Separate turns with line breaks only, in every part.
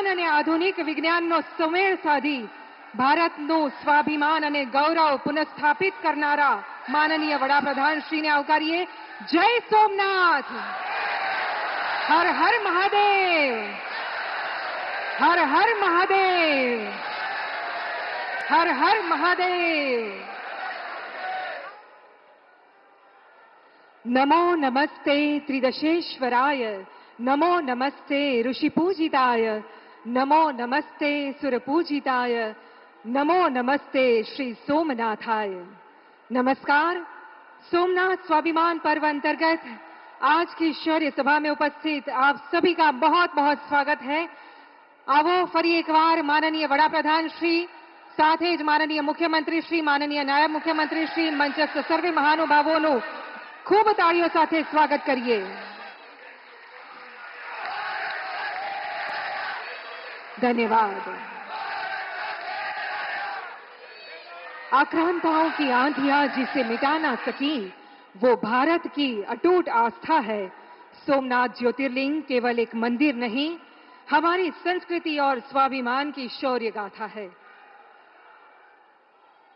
વિજ્ઞાન અને આધુનિક વિજ્ઞાનનો સુમેળ સાધી ભારતનું સ્વાભિમાન અને ગૌરવ પુનઃસ્થાપિત કરનારા માનનીય વડાપ્રધાન શ્રીને આવકારીએ. જય સોમનાથ. હર હર મહાદેવ. હર હર મહાદેવ. હર હર મહાદેવ. નમો નમસ્તે ત્રિદશેશ્વરાય. નમો નમસ્તે ઋષિપૂજિતાય. નમો નમસ્તે સુરપૂજિતાય. नमो नमस्ते श्री सोमनाथाय. नमस्कार. सोमनाथ स्वाभिमान पर्व अंतर्गत आज की शौर्य सभा में उपस्थित आप सभी का बहुत बहुत स्वागत है. आवो फरी एक बार माननीय वडाप्रधान श्री, साथ ही माननीय मुख्यमंत्री श्री, माननीय नायब मुख्यमंत्री श्री, मंचस्थ सर्वे महानुभावों खूब ताड़ीओ साथे स्वागत करिए. धन्यवाद. आक्रांताओं की आंधियां जिसे मिटा ना सकी, वो भारत की अटूट आस्था है. सोमनाथ ज्योतिर्लिंग केवल एक मंदिर नहीं, हमारी संस्कृति और स्वाभिमान की शौर्य गाथा है.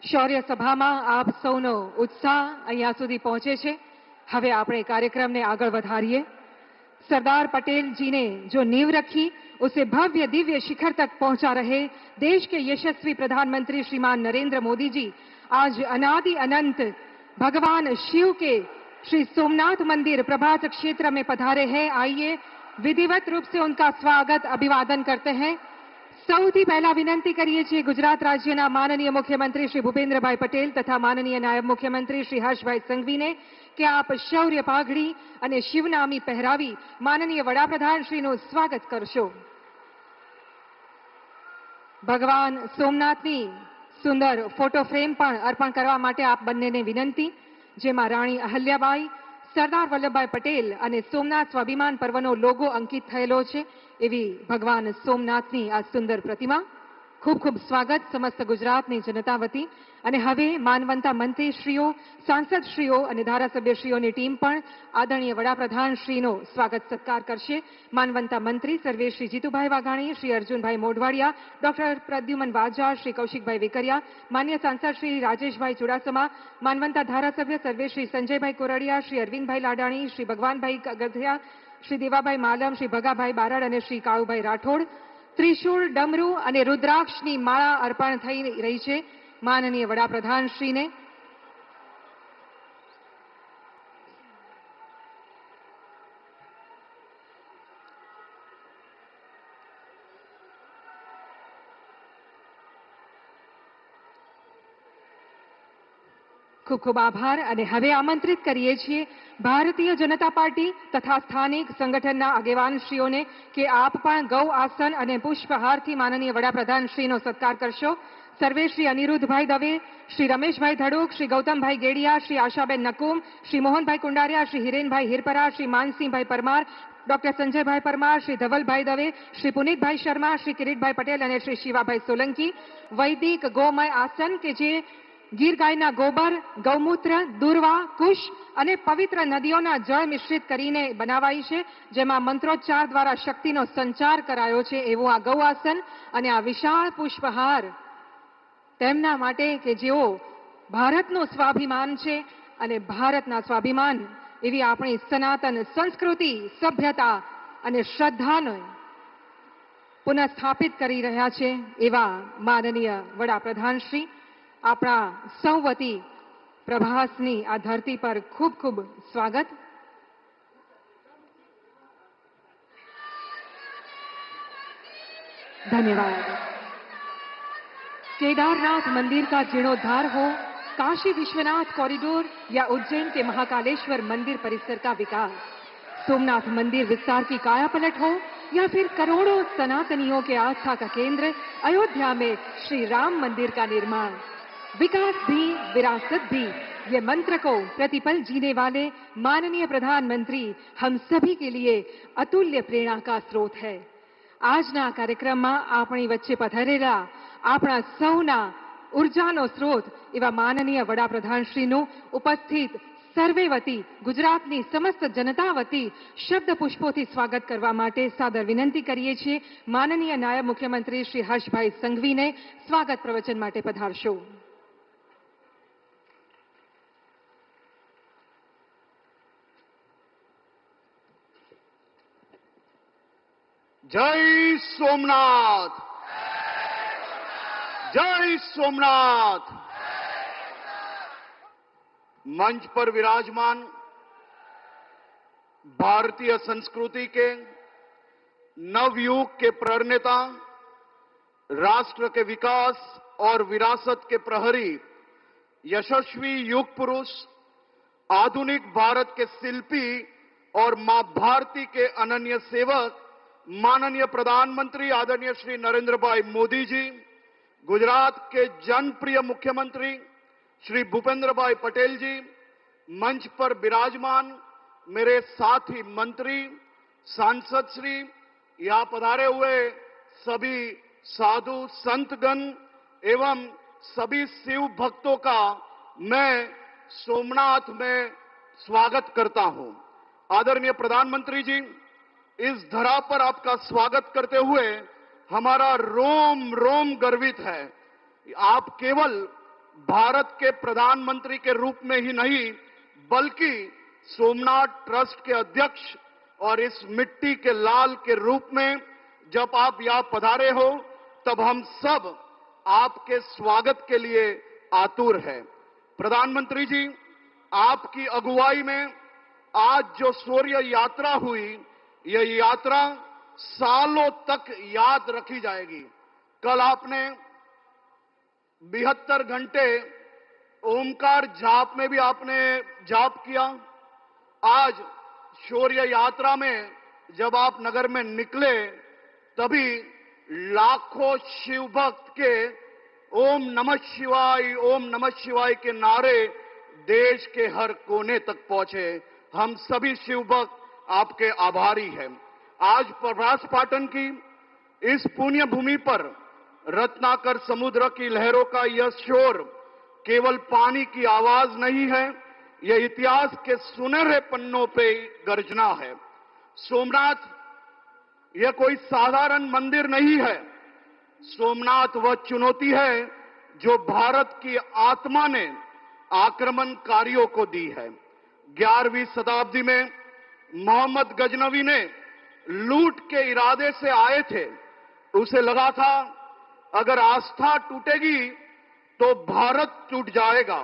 शौर्य सभा में आप सौनो उत्साह अहींया सुधी पहुंचे छे. हवे आपणे कार्यक्रम ने आगळ वधारीए. सरदार पटेल जी ने जो नींव रखी, उसे भव्य दिव्य शिखर तक पहुंचा रहे देश के यशस्वी प्रधानमंत्री श्रीमान नरेंद्र मोदी जी आज अनादि अनंत भगवान शिव के श्री सोमनाथ मंदिर प्रभात क्षेत्र में पधारे हैं. आइए विधिवत रूप से उनका स्वागत अभिवादन करते हैं. સૌથી પહેલા વિનંતી કરીએ છીએ ગુજરાત રાજ્યના માનનીય મુખ્યમંત્રી શ્રી ભૂપેન્દ્રભાઈ પટેલ તથા માનનીય નાયબ મુખ્યમંત્રી શ્રી હર્ષભાઈ સંઘવીને કે આપ શૌર્ય પાઘડી અને શિવનામી પહેરાવી માનનીય વડાપ્રધાન શ્રીનું સ્વાગત કરશો. ભગવાન સોમનાથની સુંદર ફોટો ફ્રેમ પણ અર્પણ કરવા માટે આપ બંનેને વિનંતી, જેમાં રાણી અહલ્યાબાઈ, સરદાર વલ્લભભાઈ પટેલ અને સોમનાથ સ્વાભિમાન પર્વનો લોગો અંકિત થયેલો છે એવી ભગવાન સોમનાથની આ સુંદર પ્રતિમા. ખૂબ ખૂબ સ્વાગત સમસ્ત ગુજરાતની જનતા વતી. અને હવે માનવંતા મંત્રીશ્રીઓ, સાંસદશ્રીઓ અને ધારાસભ્યશ્રીઓની ટીમ પણ આદરણીય વડાપ્રધાન શ્રીનો સ્વાગત સત્કાર કરશે. માનવંતા મંત્રી સર્વે શ્રી જીતુભાઈ વાઘાણી, શ્રી અર્જુનભાઈ મોઢવાડિયા, ડોક્ટર પ્રદ્યુમન વાજા, શ્રી કૌશિકભાઈ વેકરિયા, માન્ય સાંસદ શ્રી રાજેશભાઈ ચુડાસમા, માનવંતા ધારાસભ્ય સર્વે શ્રી સંજયભાઈ કોરડિયા, શ્રી અરવિંદભાઈ લાડાણી, શ્રી ભગવાનભાઈ ગધિયા, श्री देवाभाई मालम, श्री भगाभाई बारड़ और श्री काळुभाई राठोड. त्रिशूल, डमरू और रुद्राक्षनी माळा अर्पण थई रही है माननीय वडाप्रधान श्री ने. खूब खूब आभार. અને હવે આમંત્રિત કરીએ છીએ ભારતીય જનતા પાર્ટી તથા સ્થાનિક સંગઠનના આગેવાનશ્રીઓને કે આપ પણ ગૌ આસન અને પુષ્પહારથી માનનીય વડાપ્રધાન શ્રીનો સત્કાર કરશો. સર્વે શ્રી અનિરુદ્ધભાઈ દવે, શ્રી રમેશભાઈ ધડુક, શ્રી ગૌતમભાઈ ગેડિયા, શ્રી આશાબેન નકુમ, श्री मोहनभाई कुंडारिया, श्री हिरेनभाई हिरपरा, श्री मानसिंहभाई परमार, डॉक्टर संजयभाई परमार, श्री धवलभाई दवे, श्री पुनीतभाई शर्मा, श्री किरीटभाई पटेल और श्री शिवाभाई सोलंकी. वैदिक गोमय आसन के जे ગીર ગાયના ગોબર, ગૌમૂત્ર, દુર્વા, કુશ અને પવિત્ર નદીઓના જળ મિશ્રિત કરીને બનાવાઈ છે, જેમાં મંત્રોચ્ચાર દ્વારા શક્તિનો સંચાર કરાયો છે એવું આ ગૌ આસન અને આ વિશાળ પુષ્પહાર તેમના માટે કે જેઓ ભારતનું સ્વાભિમાન છે અને ભારતના સ્વાભિમાન એવી આપણી સનાતન સંસ્કૃતિ, સભ્યતા અને શ્રદ્ધાને પુનઃસ્થાપિત કરી રહ્યા છે એવા માનનીય વડાપ્રધાન શ્રી. अपना सौवती प्रभासनी आ धरती पर खूब खूब स्वागत. धन्यवाद. केदारनाथ मंदिर का जीर्णोद्धार हो, काशी विश्वनाथ कॉरिडोर या उज्जैन के महाकालेश्वर मंदिर परिसर का विकास, सोमनाथ मंदिर विस्तार की कायापलट हो या फिर करोड़ों सनातनियों के आस्था का केंद्र अयोध्या में श्री राम मंदिर का निर्माण, विकास भी विरासत भी, ये मंत्र को प्रतिपल जीने वाले माननीय प्रधानमंत्री हम सभी के लिए अतुल्य प्रेरणा का स्रोत है. આજના કાર્યક્રમમાં આપણી વચ્ચે પધારેલા આપણા સૌના ઉર્જાનો સ્રોત એવા માનનીય વડાપ્રધાનશ્રીનું ઉપસ્થિત સર્વે વતી ગુજરાતની સમસ્ત જનતા વતી શબ્દ પુષ્પોથી સ્વાગત કરવા માટે સાદર વિનંતી કરીએ છીએ. માનનીય નાયબ મુખ્યમંત્રી શ્રી હર્ષભાઈ સંઘવીને સ્વાગત પ્રવચન માટે પધારશો.
जय सोमनाथ, जय सोमनाथ। मंच पर विराजमान भारतीय संस्कृति के नवयुग के प्रणेता, राष्ट्र के विकास और विरासत के प्रहरी, यशस्वी युग पुरुष, आधुनिक भारत के शिल्पी और मां भारती के अनन्य सेवक माननीय प्रधानमंत्री आदरणीय श्री नरेंद्र भाई मोदी जी, गुजरात के जनप्रिय मुख्यमंत्री श्री भूपेंद्र भाई पटेल जी, मंच पर विराजमान मेरे साथी मंत्री, सांसद श्री, यहां पधारे हुए सभी साधु संतगण एवं सभी शिव भक्तों का मैं सोमनाथ में स्वागत करता हूं. आदरणीय प्रधानमंत्री जी, इस धरा पर आपका स्वागत करते हुए हमारा रोम रोम गर्वित है. आप केवल भारत के प्रधानमंत्री के रूप में ही नहीं बल्कि सोमनाथ ट्रस्ट के अध्यक्ष और इस मिट्टी के लाल के रूप में जब आप यहां पधारे हो तब हम सब आपके स्वागत के लिए आतुर हैं. प्रधानमंत्री जी, आपकी अगुवाई में आज जो शौर्य यात्रा हुई, यह यात्रा सालों तक याद रखी जाएगी. कल आपने 72 घंटे ओमकार जाप में भी आपने जाप किया. आज शौर्य यात्रा में जब आप नगर में निकले तभी लाखों शिव भक्त के ओम नमः शिवाय के नारे देश के हर कोने तक पहुंचे. हम सभी शिव भक्त आपके आभारी हैं. आज प्रभास पाटन की इस पुण्य भूमि पर रत्नाकर समुद्र की लहरों का यह शोर केवल पानी की आवाज नहीं है, यह इतिहास के सुनहरे पन्नों पे गर्जना है. सोमनाथ यह कोई साधारण मंदिर नहीं है. सोमनाथ वह चुनौती है जो भारत की आत्मा ने आक्रमणकारियों को दी है. 11वीं शताब्दी में मोहम्मद गजनवी ने लूट के इरादे से आए थे. उसे लगा था अगर आस्था टूटेगी तो भारत टूट जाएगा.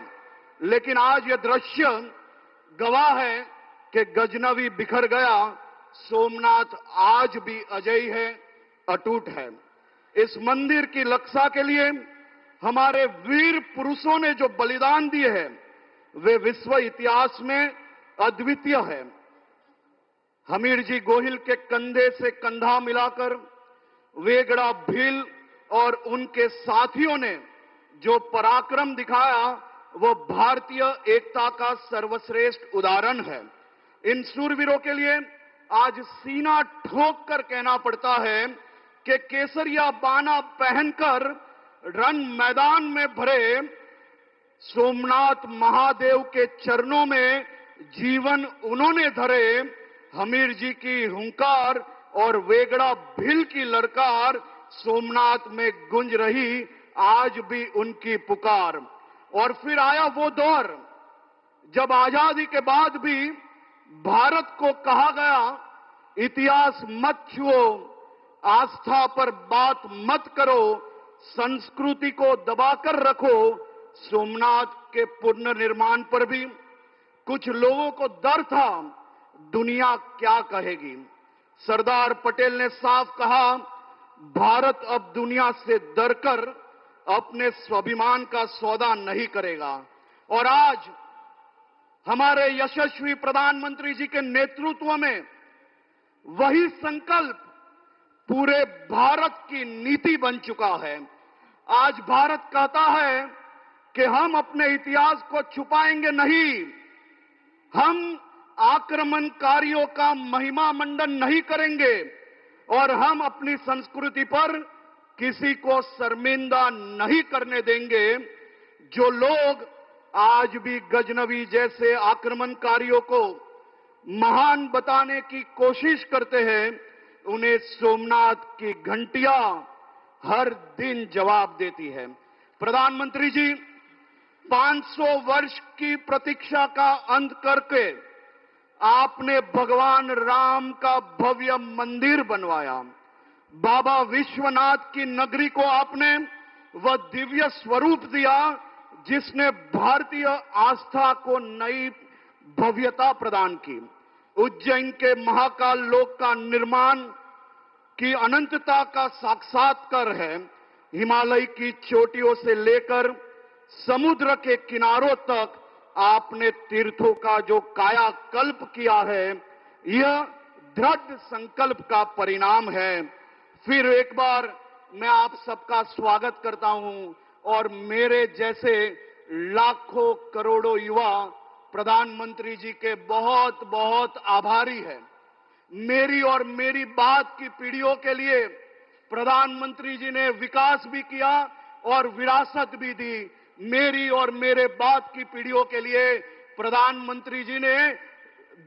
लेकिन आज यह दृश्य गवाह है कि गजनवी बिखर गया, सोमनाथ आज भी अजय है, अटूट है. इस मंदिर की रक्षा के लिए हमारे वीर पुरुषों ने जो बलिदान दिए हैं वे विश्व इतिहास में अद्वितीय है. हमीर जी गोहिल के कंधे से कंधा मिलाकर वेगड़ा भील और उनके साथियों ने जो पराक्रम दिखाया वो भारतीय एकता का सर्वश्रेष्ठ उदाहरण है. इन शूरवीरों के लिए आज सीना ठोक कर कहना पड़ता है कि केसरिया बाना पहनकर रण मैदान में भरे सोमनाथ महादेव के चरणों में जीवन उन्होंने धरे. हमीर जी की हुंकार और वेगड़ा भील की ललकार सोमनाथ में गूंज रही, आज भी उनकी पुकार. और फिर आया वो दौर जब आजादी के बाद भी भारत को कहा गया इतिहास मत छुओ, आस्था पर बात मत करो, संस्कृति को दबाकर रखो. सोमनाथ के पुनर्निर्माण पर भी कुछ लोगों को डर था दुनिया क्या कहेगी. सरदार पटेल ने साफ कहा भारत अब दुनिया से डरकर अपने स्वाभिमान का सौदा नहीं करेगा. और आज हमारे यशस्वी प्रधानमंत्री जी के नेतृत्व में वही संकल्प पूरे भारत की नीति बन चुका है. आज भारत कहता है कि हम अपने इतिहास को छुपाएंगे नहीं, हम आक्रमणकारियों का महिमा मंडन नहीं करेंगे और हम अपनी संस्कृति पर किसी को शर्मिंदा नहीं करने देंगे. जो लोग आज भी गजनवी जैसे आक्रमणकारियों को महान बताने की कोशिश करते हैं, उन्हें सोमनाथ की घंटियां हर दिन जवाब देती है। प्रधानमंत्री जी, 500 वर्ष की प्रतीक्षा का अंत करके आपने भगवान राम का भव्य मंदिर बनवाया। बाबा विश्वनाथ की नगरी को आपने वह दिव्य स्वरूप दिया जिसने भारतीय आस्था को नई भव्यता प्रदान की। उज्जैन के महाकाल लोक का निर्माण की अनंतता का साक्षात्कार है। हिमालय की चोटियों से लेकर समुद्र के किनारों तक आपने तीर्थों का जो कायाकल्प किया है, यह दृढ़ संकल्प का परिणाम है। फिर एक बार मैं आप सबका स्वागत करता हूं और मेरे जैसे लाखों करोड़ों युवा प्रधानमंत्री जी के बहुत बहुत आभारी हैं। मेरी और मेरी बाद की पीढ़ियों के लिए प्रधानमंत्री जी ने विकास भी किया और विरासत भी दी। मेरी और मेरे बाद की पीढ़ियों के लिए प्रधानमंत्री जी ने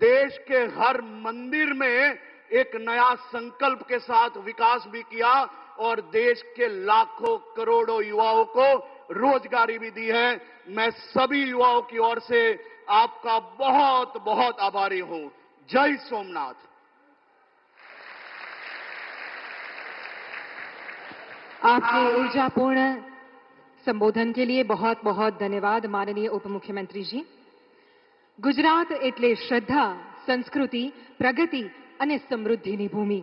देश के हर मंदिर में एक नया संकल्प के साथ विकास भी किया और देश के लाखों करोड़ों युवाओं को रोजगारी भी दी है। मैं सभी युवाओं की ओर से आपका बहुत बहुत आभारी हूं। जय सोमनाथ।
आपके ऊर्जापूर्ण संबोधन के लिए बहुत बहुत धन्यवाद माननीय उप मुख्यमंत्री जी। गुजरात એટલે શ્રદ્ધા, સંસ્કૃતિ, પ્રગતિ અને સમૃદ્ધિની ભૂમિ।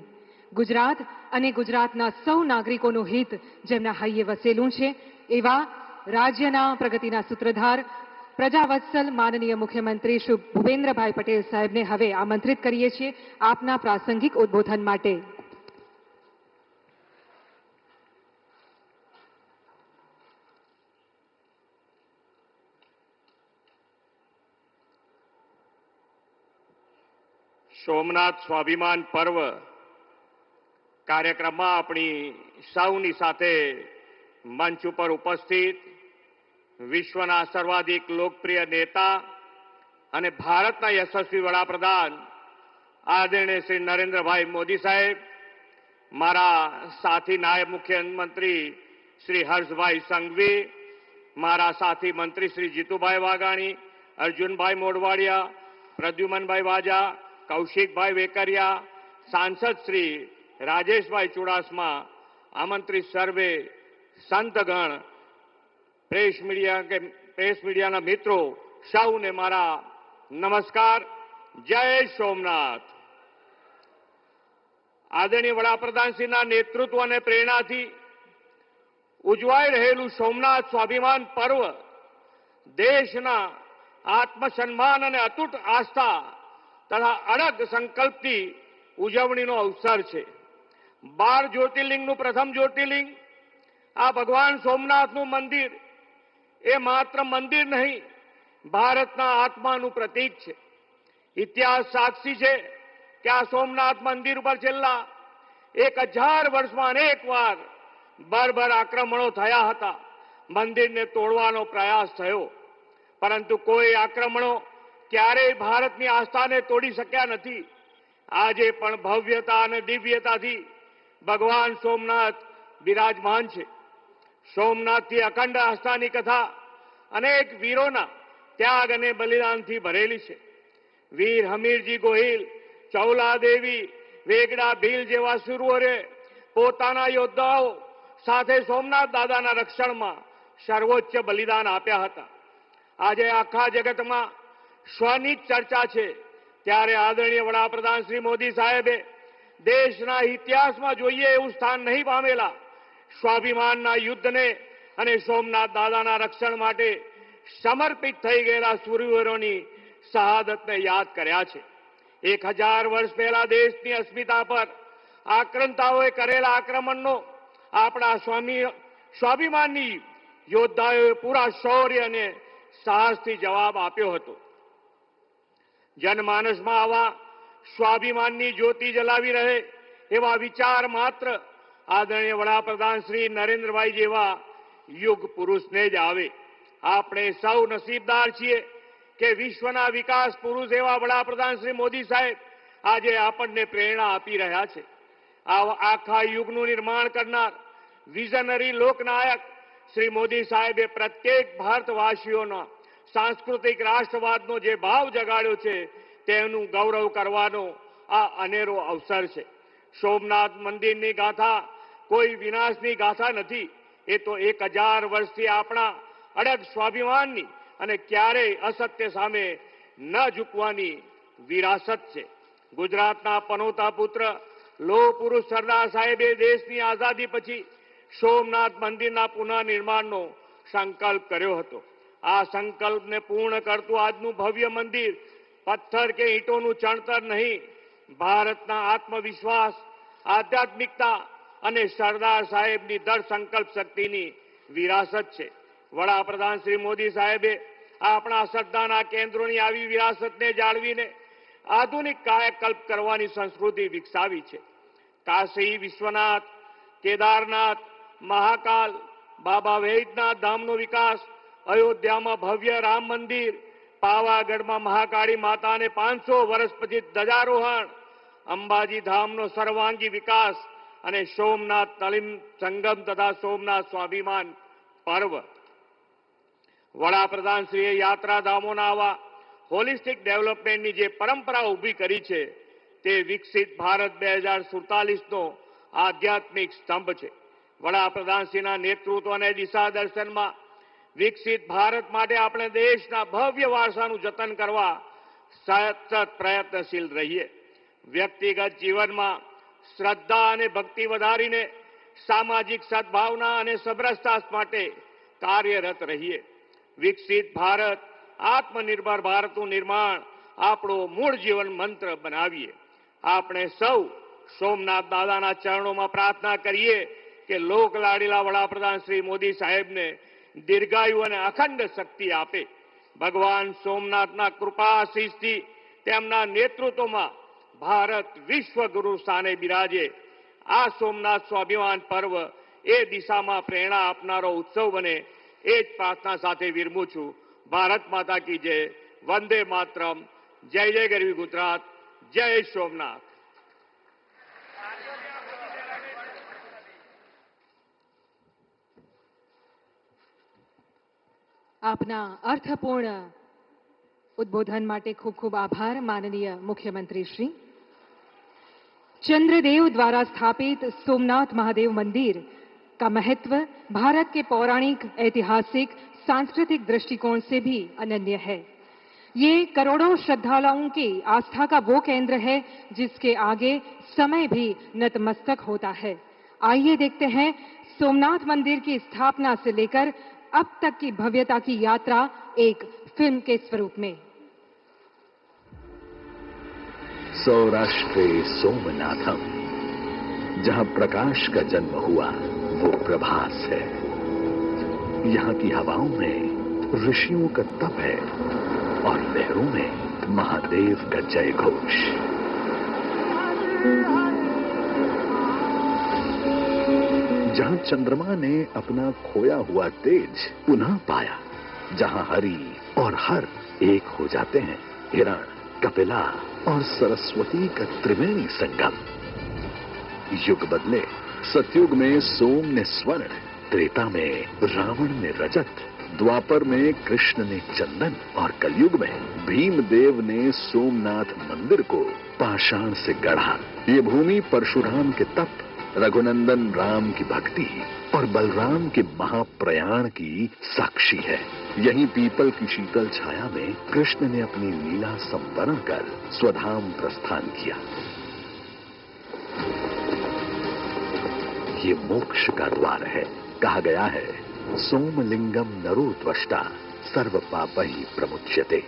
ગુજરાત અને ગુજરાતના સૌ નાગરિકોનું હિત જેમના હૈયે વસેલું છે એવા રાજ્યના પ્રગતિના સૂત્રધાર પ્રજાવત્સલ માનનીય મુખ્યમંત્રી શ્રી ભૂપેન્દ્રભાઈ પટેલ સાહેબને હવે આમંત્રિત કરીએ છીએ આપના પ્રાસંગિક ઉદ્બોધન માટે।
સોમનાથ સ્વાભિમાન પર્વ કાર્યક્રમમાં આપણી સૌની સાથે મંચ ઉપર ઉપસ્થિત વિશ્વના સર્વાધિક લોકપ્રિય નેતા અને ભારતના યશસ્વી વડાપ્રધાન આદરણીય શ્રી નરેન્દ્રભાઈ મોદી સાહેબ, મારા સાથી નાયબ મુખ્યમંત્રી શ્રી હર્ષભાઈ સંઘવી, મારા સાથી મંત્રી શ્રી જીતુભાઈ વાઘાણી, અર્જુનભાઈ મોઢવાડિયા, પ્રદ્યુમનભાઈ વાજા, કૌશિકભાઈ વેકરિયા, सांसद श्री राजेशभाई चुड़ासमा, आमंत्रित सर्वे संतगण, प्रेस मीडिया मित्रों सौने मारा नमस्कार। जय सोमनाथ। आदरणीय वडाप्रधानश्रीना नेतृत्व और प्रेरणाथी उजवाई रहेलू सोमनाथ स्वाभिमान पर्व देशना आत्मसन्मान और अतूट आस्था तथा अड़ग संकल्पथी उजवણીનો अवसर है। 12 ज्योतिर्लिंगનું प्रथम ज्योतिर्लिंग आ भगवान सोमनाथનું मंदिर ए मात्र मंदिर नहीं, भारतना आत्माનું प्रतीक है। इतिहास साक्षी है कि आ सोमनाथ मंदिर पर छेल्ला 1000 वर्षમાં अनेक वार बर्बर आक्रमणों थया हता। मंदिरने तोड़वानो प्रयास थयो, परंतु कोई आक्रमणों क्यारेय भारतनी आस्थाने तोड़ी शक्या नथी। आजे पण भव्यता और दिव्यता थी भगवान सोमनाथ विराजमान है। सोमनाथ थी अखंड आस्थानी कथा अनेक वीरोना त्याग और बलिदान थी भरेली है। वीर हमीरजी गोहिल, चौला देवी, वेगड़ा भील जेवा शुरुओरे पोताना योद्धाओं साथे सोमनाथ दादाना रक्षण में सर्वोच्च बलिदान आप्या हता। आजे आखा जगत में स्वनी चर्चा है, त्यारे आदरणीय वडाप्रधान श्री मोदी साहेबे देशना इतिहास में जोईए एवं स्थान नहीं पामेला स्वाभिमानना युद्धने अने सोमनाथ दादाना रक्षण माटे समर्पित थई गयेला शूरवीरोनी शहादतने याद कर्या छे। 1000 वर्ष पहला देशनी अस्मिता पर आक्रांताओए करेला आक्रमणनो आपणा स्वाभिमानी योद्धाओए पूरा शौर्य अने साहसथी जवाब आप्यो हतो। जनमानस में आवा स्वाभिमाननी ज्योति जलावी रहे एवा विचार मात्र आदरणीय वडाप्रधान श्री नरेन्द्रभाई जेवा युग पुरुष ने ज आवे। આપણે સૌ નસીબદાર છીએ કે વિશ્વના વિકાસ પુરુષ એવા વડાપ્રધાન શ્રી મોદી સાહેબ આજે આપણને પ્રેરણા આપી રહ્યા છે. આખા યુગનું નિર્માણ કરનાર વિઝનરી લોકનાયક શ્રી મોદી સાહેબે પ્રત્યેક ભારતવાસીઓના સાંસ્કૃતિક રાષ્ટ્રવાદનો જે ભાવ જગાડ્યો છે તેનું ગૌરવ કરવાનો આ અનેરો અવસર છે. સોમનાથ મંદિરની ગાથા કોઈ વિનાશની ગાથા નથી. એ તો 1000 વર્ષથી આપણા અડગ સ્વાભિમાનની અને ક્યારેય અસત્ય સામે ન ઝૂકવાની વિરાસત છે. ગુજરાતના પનોતા પુત્ર લોહ પુરુષ સરદાર સાહેબે દેશની આઝાદી પછી સોમનાથ મંદિરના પુનઃનિર્માણનો સંકલ્પ કર્યો હતો. આ સંકલ્પને પૂર્ણ કરતું આજનું ભવ્ય મંદિર પથ્થર કે ઈંટોનું ચણતર નહીં, ભારતના આત્મવિશ્વાસ, આધ્યાત્મિકતા અને સરદાર સાહેબની દૃઢ સંકલ્પ શક્તિની વિરાસત છે. વડાપ્રધાન શ્રી મોદી સાહેબે આપણા શ્રદ્ધાના કેન્દ્રોની આવી વિરાસતને જાળવીને આધુનિક કાયાકલ્પ કરવાની સંસ્કૃતિ વિકસાવી છે. કાશી વિશ્વનાથ, કેદારનાથ, મહાકાલ, બાબા વૈદ્યનાથ ધામનો વિકાસ, અયોધ્યામાં ભવ્ય રામ મંદિર, પાવાગઢમાં મહાકાળી માતાને 500 વર્ષ પછી ધ્વજારોહણ, અંબાજી ધામનો સર્વાંગી વિકાસ અને સોમનાથ તલીમ સંગમ તથા સોમનાથ સ્વાભિમાન પર્વ. વડાપ્રધાનશ્રીએ યાત્રાધામોના આવા હોલિસ્ટિક ડેવલપમેન્ટની જે પરંપરા ઊભી કરી છે તે વિકસિત ભારત 2047નો આધ્યાત્મિક સ્તંભ છે. વડાપ્રધાનશ્રીના નેતૃત્વ અને દિશા દર્શનમાં વિકસિત ભારત માટે આપણે દેશના ભવ્ય વારસાનું જતન કરવા સતત પ્રયત્નશીલ રહીએ. વ્યક્તિગત જીવનમાં શ્રદ્ધા અને ભક્તિ વધારીને સામાજિક સદભાવના અને સમરસતા માટે કાર્યરત રહીએ. વિકસિત ભારત, આત્મનિર્ભર ભારતનું નિર્માણ આપણો મૂળ જીવન મંત્ર બનાવીએ. આપણે સૌ સોમનાથ દાદાના ચરણોમાં પ્રાર્થના કરીએ કે લોક લાડીલા વડાપ્રધાન શ્રી મોદી સાહેબને દીર્ઘાયુ અને અખંડ શક્તિ આપે. ભગવાન સોમનાથના કૃપા આશીષથી તેમના નેતૃત્વમાં ભારત વિશ્વગુરુ સ્થાને બિરાજે. આ સોમનાથ સ્વાભિમાન પર્વ એ દિશામાં પ્રેરણા આપનારો ઉત્સવ બને એ જ પ્રાર્થના સાથે વિરમું છું. ભારત માતા કી જય. વંદે માતરમ. જય જય ગરવી ગુજરાત. જય સોમનાથ.
આપના અર્થપૂર્ણ ઉદ્બોધન માટે ખૂબ ખૂબ આભાર माननीय मुख्यमंत्री श्री. चंद्रदेव द्वारा स्थापित सोमनाथ महादेव मंदिर का महत्व भारत के पौराणिक, ऐतिहासिक, सांस्कृतिक दृष्टिकोण से भी अनन्य है. ये करोड़ों श्रद्धालुओं की आस्था का वो केंद्र है जिसके आगे समय भी नतमस्तक होता है. आइए देखते हैं सोमनाथ मंदिर की स्थापना से लेकर अब तक की भव्यता की यात्रा एक फिल्म के स्वरूप में.
सौराष्ट्रे सोमनाथम, जहां प्रकाश का जन्म हुआ वो प्रभास है. यहाँ की हवाओं में ऋषियों का तप है और लहरों में महादेव का जय घोष. जहां चंद्रमा ने अपना खोया हुआ तेज पुनः पाया, जहां हरि और हर एक हो जाते हैं, हिरण, कपिला और सरस्वती का त्रिवेणी संगम. युग बदले. सतयुग में सोम ने स्वर्ण, त्रेता में रावण ने रजत, द्वापर में कृष्ण ने चंदन और कलयुग में भीमदेव ने सोमनाथ मंदिर को पाषाण से गढ़ा. ये भूमि परशुराम के तप, रघुनंदन राम की भक्ति और बलराम के महाप्रयाण की साक्षी है. यहीं पीपल की शीतल छाया में कृष्ण ने अपनी लीला संपन्न कर स्वधाम प्रस्थान किया. ये मोक्ष का द्वार है. कहा गया है, सोमलिंगम नरो त्वष्टा सर्व पापहि प्रमुच्यते.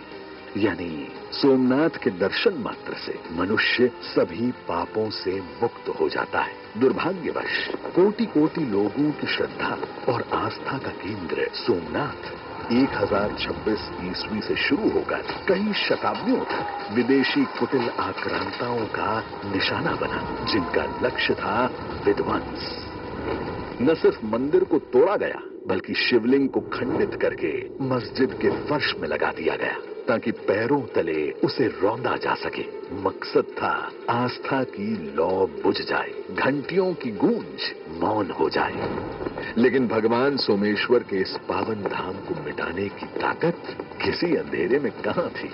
यानी सोमनाथ के दर्शन मात्र से मनुष्य सभी पापों से मुक्त हो जाता है. दुर्भाग्यवश कोटि कोटि लोगों की श्रद्धा और आस्था का केंद्र सोमनाथ 1026 ईस्वी से शुरू होकर कई शताब्दियों तक विदेशी कुटिल आक्रांताओं का निशाना बना, जिनका लक्ष्य था विध्वंस. न सिर्फ मंदिर को तोड़ा गया बल्कि शिवलिंग को खंडित करके मस्जिद के फर्श में लगा दिया गया ताकि पैरों तले उसे रौंदा जा सके। मकसद था आस्था की लौ बुझ जाए, घंटियों की गूंज मौन हो जाए। लेकिन भगवान सोमेश्वर के इस पावन धाम को मिटाने की ताकत किसी अंधेरे में कहां थी।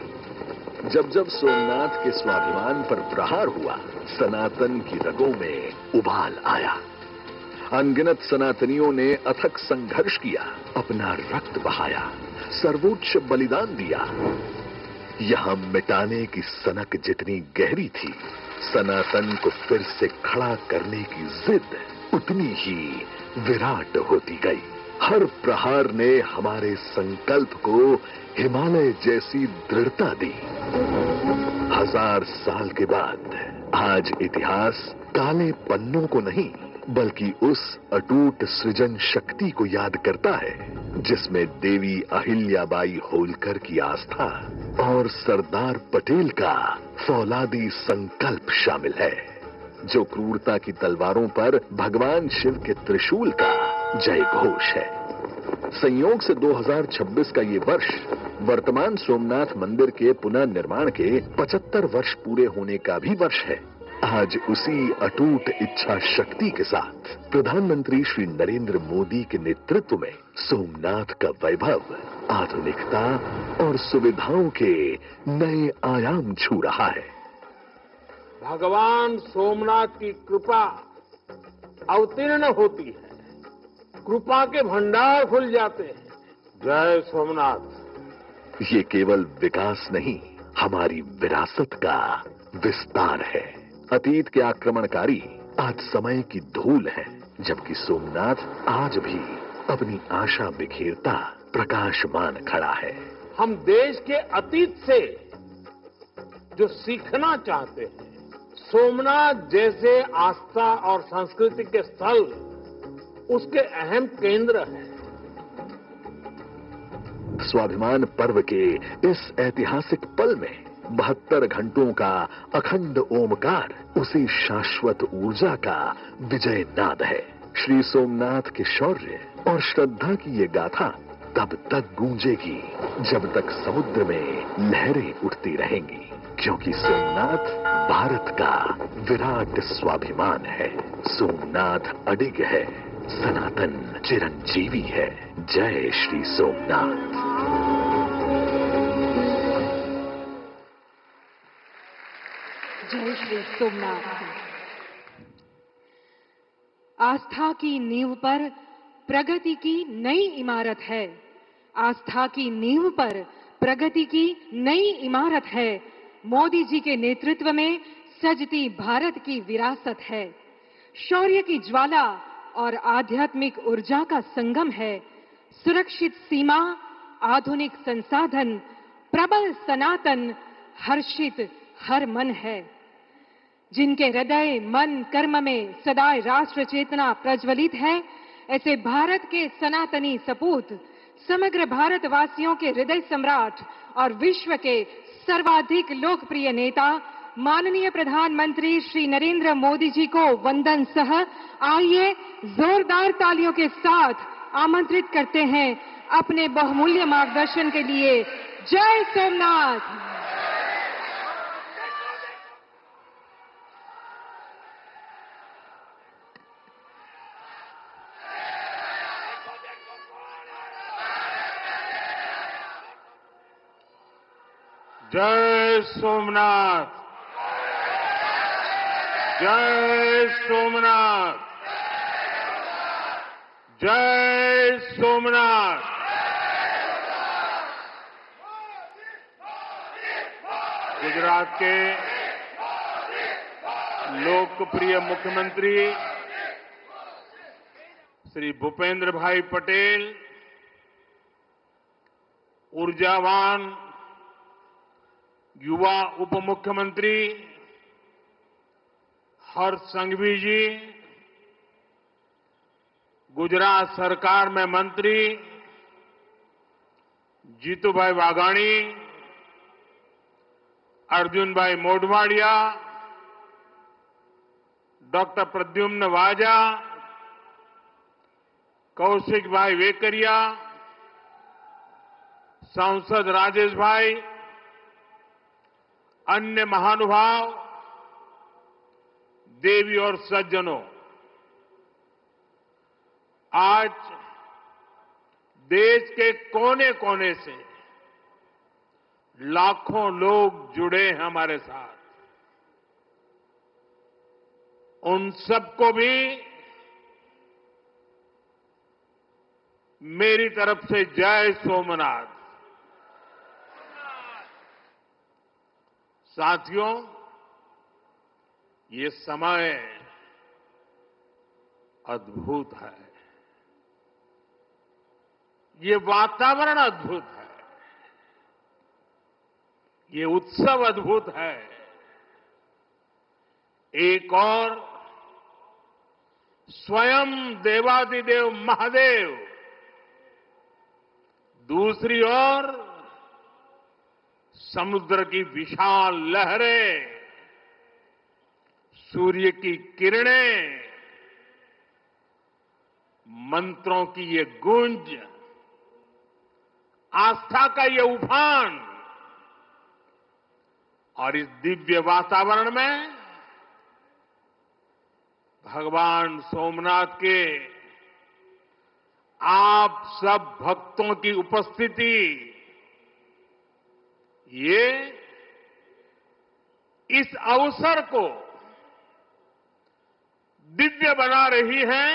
जब जब सोमनाथ के स्वाभिमान पर प्रहार हुआ, सनातन की रगों में उबाल आया। अनगिनत सनातनियों ने अथक संघर्ष किया, अपना रक्त बहाया, सर्वोच्च बलिदान दिया। यहां मिटाने की सनक जितनी गहरी थी, सनातन को फिर से खड़ा करने की जिद उतनी ही विराट होती गई। हर प्रहार ने हमारे संकल्प को हिमालय जैसी दृढ़ता दी। 1000 साल के बाद आज इतिहास काले पन्नों को नहीं, बल्कि उस अटूट सृजन शक्ति को याद करता है जिसमें देवी अहिल्याबाई होलकर की आस्था और सरदार पटेल का फौलादी संकल्प शामिल है, जो क्रूरता की तलवारों पर भगवान शिव के त्रिशूल का जय घोष है। संयोग से 2026 का ये वर्ष वर्तमान सोमनाथ मंदिर के पुनर्निर्माण के 75 वर्ष पूरे होने का भी वर्ष है। आज उसी अटूट इच्छा शक्ति के साथ प्रधानमंत्री श्री नरेंद्र मोदी के नेतृत्व में सोमनाथ का वैभव आधुनिकता और सुविधाओं के नए आयाम छू रहा है।
भगवान सोमनाथ की कृपा अवतीर्ण होती है, कृपा के भंडार खुल जाते हैं। जय सोमनाथ।
ये केवल विकास नहीं, हमारी विरासत का विस्तार है। अतीत के आक्रमणकारी आज समय की धूल है, जबकि सोमनाथ आज भी अपनी आशा बिखेरता प्रकाशमान खड़ा है।
हम देश के अतीत से जो सीखना चाहते हैं, सोमनाथ जैसे आस्था और संस्कृति के स्थल उसके अहम केंद्र हैं।
स्वाभिमान पर्व के इस ऐतिहासिक पल में 72 घंटों का अखंड ओमकार उसी शाश्वत ऊर्जा का विजय नाद है। श्री सोमनाथ के शौर्य और श्रद्धा की ये गाथा तब तक गूंजेगी जब तक समुद्र में लहरें उठती रहेंगी, क्योंकि सोमनाथ भारत का विराट स्वाभिमान है। सोमनाथ अडिग है, सनातन चिरंजीवी है। जय श्री सोमनाथ।
जय श्री सोमनाथ। आस्था की नींव पर प्रगति की नई इमारत है। आस्था की नींव पर प्रगति की नई इमारत है। मोदी जी के नेतृत्व में सजती भारत की विरासत है। शौर्य की ज्वाला और आध्यात्मिक ऊर्जा का संगम है। सुरक्षित सीमा, आधुनिक संसाधन, प्रबल सनातन, हर्षित हर मन है। जिनके हृदय मन कर्म में सदा राष्ट्र चेतना प्रज्वलित है, ऐसे भारत के सनातनी सपूत, समग्र भारतवासियों के हृदय सम्राट और विश्व के सर्वाधिक लोकप्रिय नेता माननीय प्रधानमंत्री श्री नरेंद्र मोदी जी को वंदन सह आइए जोरदार तालियों के साथ आमंत्रित करते हैं अपने बहुमूल्य मार्गदर्शन के लिए। जय सोमनाथ।
जय सोमनाथ। जय सोमनाथ। जय सोमनाथ। गुजरात के लोकप्रिय मुख्यमंत्री श्री भूपेंद्र भाई पटेल, ऊर्जावान युवा उप मुख्यमंत्री हर्ष संघवी जी, गुजरात सरकार में मंत्री जीतूभाई वाघाणी, अर्जुन भाई मोढवाडिया, डॉक्टर प्रद्युम्न वाजा, कौशिक भाई वेकरिया, सांसद राजेश भाई, अन्य महानुभाव, देवी और सज्जनों, आज देश के कोने कोने से लाखों लोग जुड़े हैं हमारे साथ। उन सबको भी मेरी तरफ से जय सोमनाथ। साथियों, ये समय अद्भुत है, ये वातावरण अद्भुत है, ये उत्सव अद्भुत है। एक और स्वयं देवादिदेव महादेव, दूसरी ओर समुद्र की विशाल लहरें, सूर्य की किरणें, मंत्रों की ये गूंज, आस्था का ये उफान, और इस दिव्य वातावरण में भगवान सोमनाथ के आप सब भक्तों की उपस्थिति, ये इस अवसर को दिव्य बना रही है,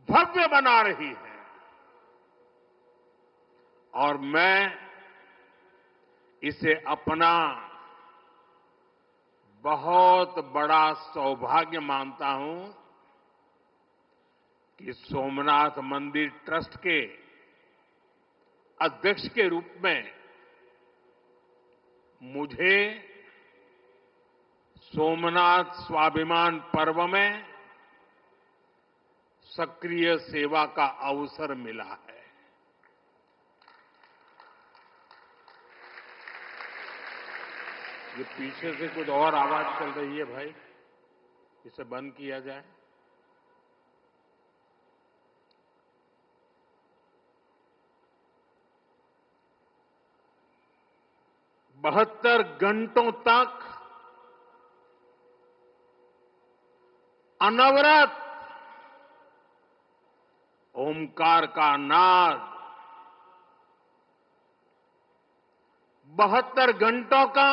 भव्य बना रही है। और मैं इसे अपना बहुत बड़ा सौभाग्य मानता हूं कि सोमनाथ मंदिर ट्रस्ट के अध्यक्ष के रूप में मुझे सोमनाथ स्वाभिमान पर्व में सक्रिय सेवा का अवसर मिला है। ये पीछे से कुछ और आवाज चल रही है भाई, इसे बंद किया जाए। बहत्तर घंटों तक अनवरत ओमकार का नाद, 72 घंटों का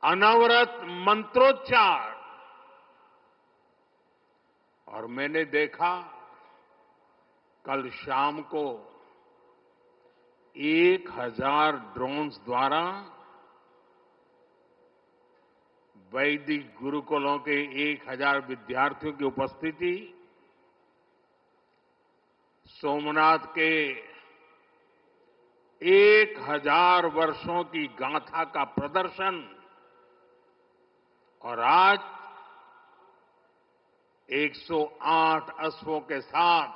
अनवरत मंत्रोच्चार। और मैंने देखा कल शाम को 1000 ड्रोन्स द्वारा वैदिक गुरुकुलों के 1000 विद्यार्थियों की उपस्थिति, सोमनाथ के 1000 वर्षों की गाथा का प्रदर्शन, और आज 108 अश्वों के साथ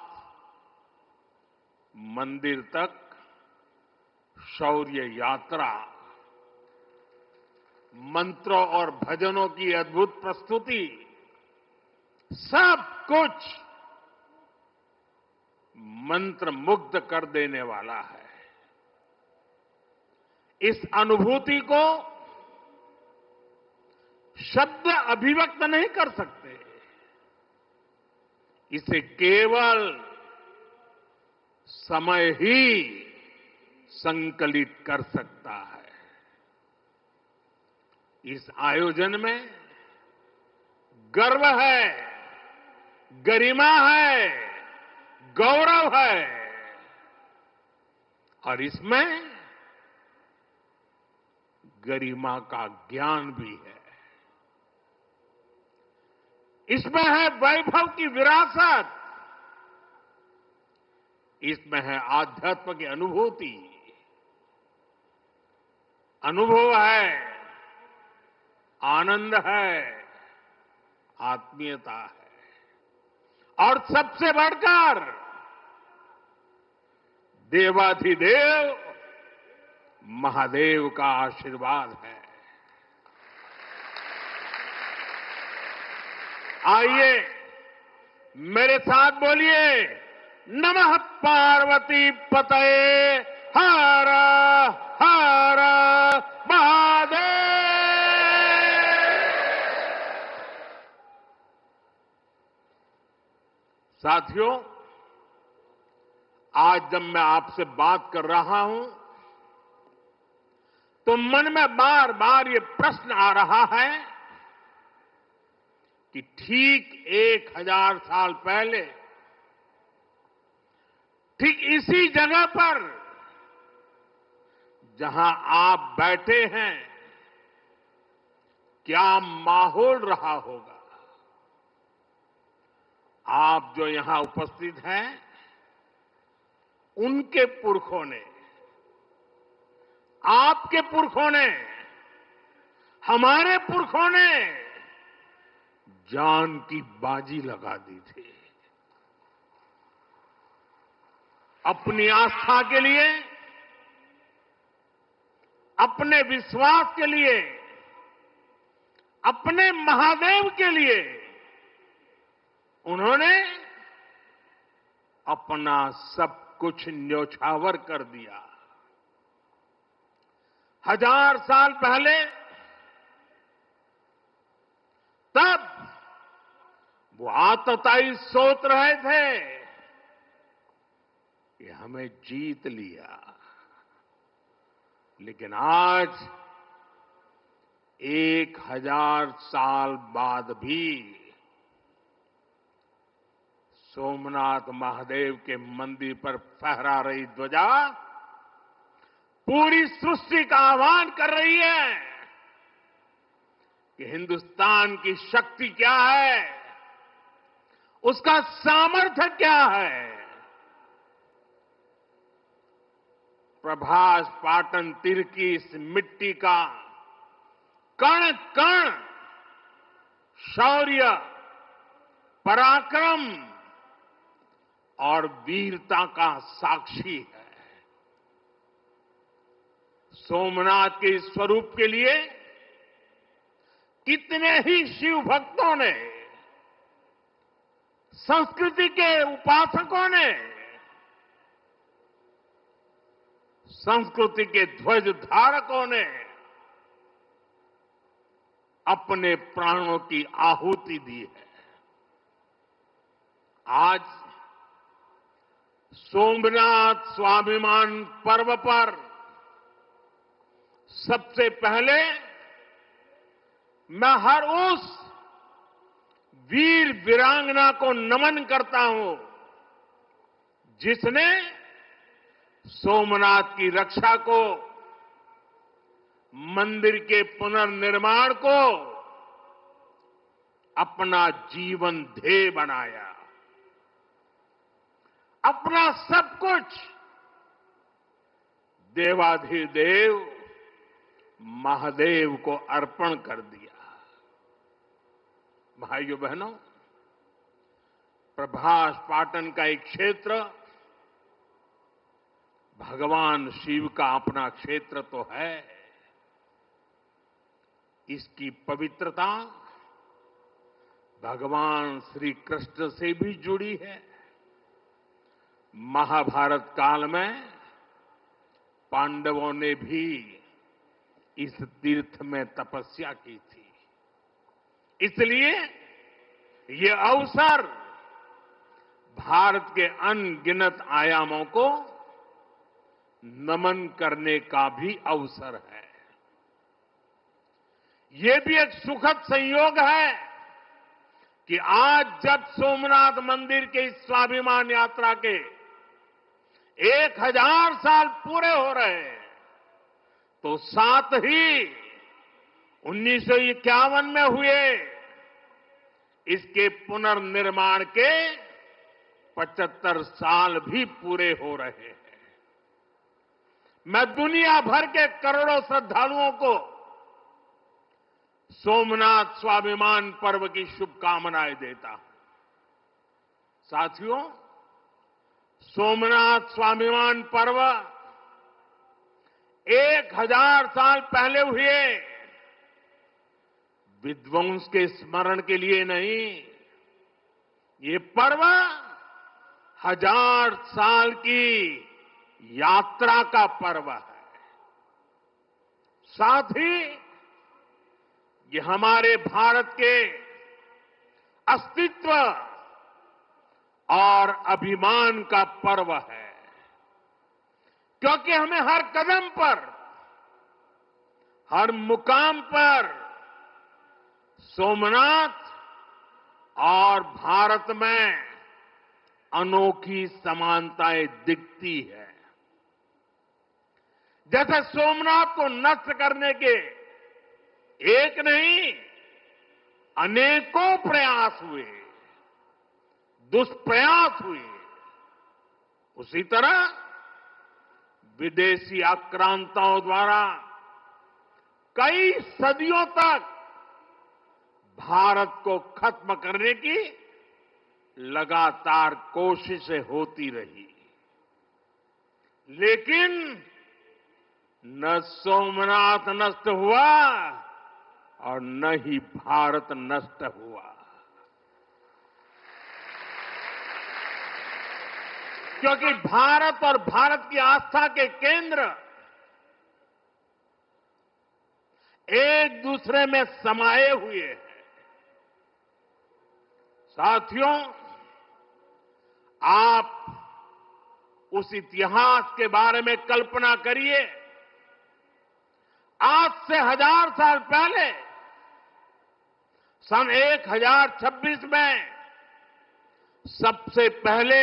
मंदिर तक शौर्य यात्रा, मंत्रों और भजनों की अद्भुत प्रस्तुति, सब कुछ मंत्र मुग्ध कर देने वाला है। इस अनुभूति को शब्द अभिव्यक्त नहीं कर सकते, इसे केवल समय ही संकलित कर सकता है। इस आयोजन में गर्व है, गरिमा है, गौरव है, और इसमें गरिमा का ज्ञान भी है। इसमें है वैभव की विरासत, इसमें है आध्यात्म की अनुभूति, अनुभव है, आनंद है, आत्मीयता है, और सबसे बढ़कर देवाधिदेव महादेव का आशीर्वाद है। आइए मेरे साथ बोलिए, नमः पार्वती पतये हर हर महादेव। साथियों, आज जब मैं आपसे बात कर रहा हूं तो मन में बार बार ये प्रश्न आ रहा है कि ठीक 1000 साल पहले ठीक इसी जगह पर जहां आप बैठे हैं, क्या माहौल रहा होगा। आप जो यहां उपस्थित हैं, उनके पुरखों ने, आपके पुरखों ने, हमारे पुरखों ने जान की बाजी लगा दी थी अपनी आस्था के लिए, अपने विश्वास के लिए, अपने महादेव के लिए। उन्होंने अपना सब कुछ न्योछावर कर दिया। 1000 साल पहले तब वो आतताई सोच रहे थे कि हमें जीत लिया, लेकिन आज 1000 साल बाद भी सोमनाथ महादेव के मंदिर पर फहरा रही ध्वजा पूरी सृष्टि का आह्वान कर रही है कि हिंदुस्तान की शक्ति क्या है, उसका सामर्थ्य क्या है। प्रभास पाटन तीर की इस मिट्टी का कण कण शौर्य, पराक्रम और वीरता का साक्षी है। सोमनाथ के स्वरूप के लिए कितने ही शिव भक्तों ने, संस्कृति के उपासकों ने, संस्कृति के ध्वज धारकों ने अपने प्राणों की आहुति दी है। आज सोमनाथ स्वाभिमान पर्व पर सबसे पहले मैं हर उस वीर वीरांगना को नमन करता हूं जिसने सोमनाथ की रक्षा को, मंदिर के पुनर्निर्माण को अपना जीवन ध्येय बनाया, अपना सब कुछ देवाधिदेव महादेव को अर्पण कर दिया। भाइयों बहनों, प्रभास पाटन का एक क्षेत्र भगवान शिव का अपना क्षेत्र तो है, इसकी पवित्रता भगवान श्री कृष्ण से भी जुड़ी है। महाभारत काल में पांडवों ने भी इस तीर्थ में तपस्या की थी, इसलिए ये अवसर भारत के अनगिनत आयामों को नमन करने का भी अवसर है। ये भी एक सुखद संयोग है कि आज जब सोमनाथ मंदिर के इस स्वाभिमान यात्रा के 1000 साल पूरे हो रहे हैं, तो साथ ही 1951 में हुए इसके पुनर्निर्माण के 75 साल भी पूरे हो रहे हैं। मैं दुनिया भर के करोड़ों श्रद्धालुओं को सोमनाथ स्वाभिमान पर्व की शुभकामनाएं देता हूं। साथियों, सोमनाथ स्वाभिमान पर्व 1000 साल पहले हुए विध्वंस के स्मरण के लिए नहीं, ये पर्व 1000 साल की यात्रा का पर्व है। साथ ही ये हमारे भारत के अस्तित्व और अभिमान का पर्व है, क्योंकि हमें हर कदम पर, हर मुकाम पर सोमनाथ और भारत में अनोखी समानताएं दिखती है। जैसे सोमनाथ को नष्ट करने के एक नहीं अनेकों प्रयास हुए, दुष्प्रयास हुए, उसी तरह विदेशी आक्रांताओं द्वारा कई सदियों तक भारत को खत्म करने की लगातार कोशिशें होती रही, लेकिन न सोमनाथ नष्ट हुआ और न ही भारत नष्ट हुआ। क्योंकि भारत और भारत की आस्था के केंद्र एक दूसरे में समाये हुए हैं। साथियों, आप उस इतिहास के बारे में कल्पना करिए। आज से 1000 साल पहले सन 1026 में सबसे पहले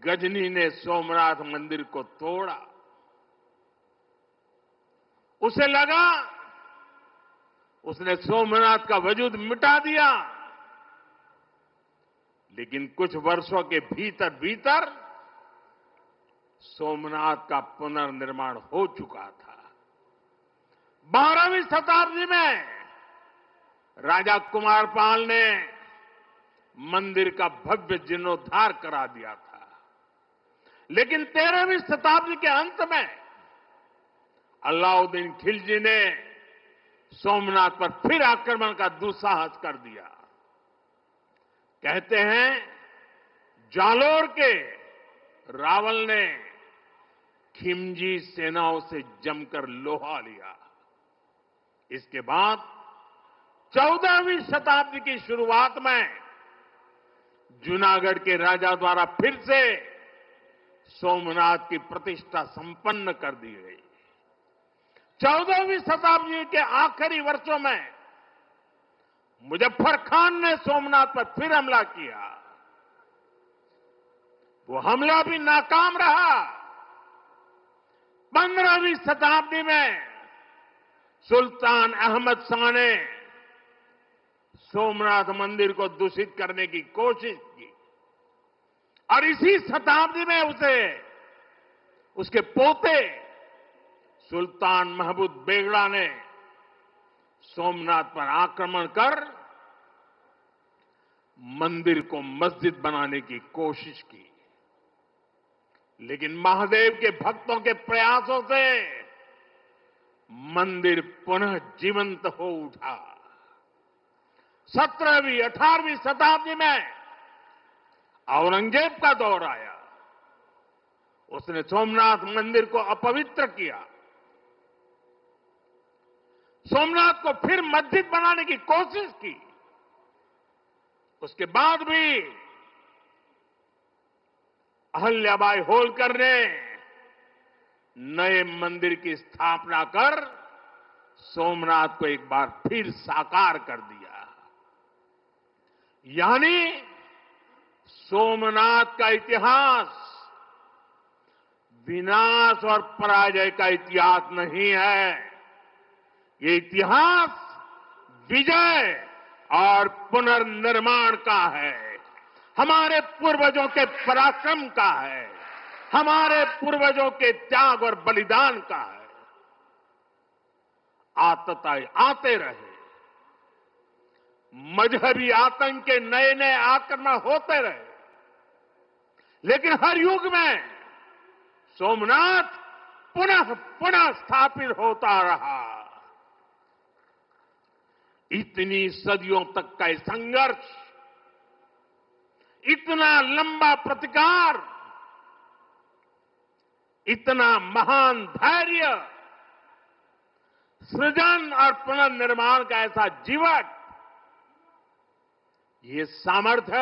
गजनी ने सोमनाथ मंदिर को तोड़ा। उसे लगा उसने सोमनाथ का वजूद मिटा दिया, लेकिन कुछ वर्षों के भीतर भीतर सोमनाथ का पुनर्निर्माण हो चुका था। 12वीं शताब्दी में राजा कुमारपाल ने मंदिर का भव्य जीर्णोद्धार करा दिया था, लेकिन 13वीं शताब्दी के अंत में अलाउद्दीन खिलजी ने सोमनाथ पर फिर आक्रमण का दुस्साहस कर दिया। कहते हैं जालोर के रावल ने खिमजी सेनाओं से जमकर लोहा लिया। इसके बाद 14वीं शताब्दी की शुरुआत में जूनागढ़ के राजा द्वारा फिर से सोमनाथ की प्रतिष्ठा संपन्न कर दी गई। 14वीं शताब्दी के आखिरी वर्षों में मुजफ्फर खान ने सोमनाथ पर फिर हमला किया। वो हमला भी नाकाम रहा। 15वीं शताब्दी में सुल्तान अहमद शाह ने सोमनाथ मंदिर को दूषित करने की कोशिश की और इसी शताब्दी में उसके पोते सुल्तान महमूद बेगड़ा ने सोमनाथ पर आक्रमण कर मंदिर को मस्जिद बनाने की कोशिश की, लेकिन महादेव के भक्तों के प्रयासों से मंदिर पुनः जीवंत हो उठा। 17वीं 18वीं शताब्दी में औरंगजेब का दौर आया। उसने सोमनाथ मंदिर को अपवित्र किया। सोमनाथ को फिर मस्जिद बनाने की कोशिश की। उसके बाद भी अहल्याबाई होलकर ने नए मंदिर की स्थापना कर सोमनाथ को एक बार फिर साकार कर दिया। यानी सोमनाथ का इतिहास विनाश और पराजय का इतिहास नहीं है। ये इतिहास विजय और पुनर्निर्माण का है। हमारे पूर्वजों के पराक्रम का है। हमारे पूर्वजों के त्याग और बलिदान का है। आतताई आते रहे। मजहबी आतंक के नए नए आक्रमण होते रहे, लेकिन हर युग में सोमनाथ पुनः पुनः स्थापित होता रहा। इतनी सदियों तक का संघर्ष इतना लंबा प्रतिकार, इतना महान धैर्य, सृजन और पुनर्निर्माण का ऐसा जीवन, ये सामर्थ्य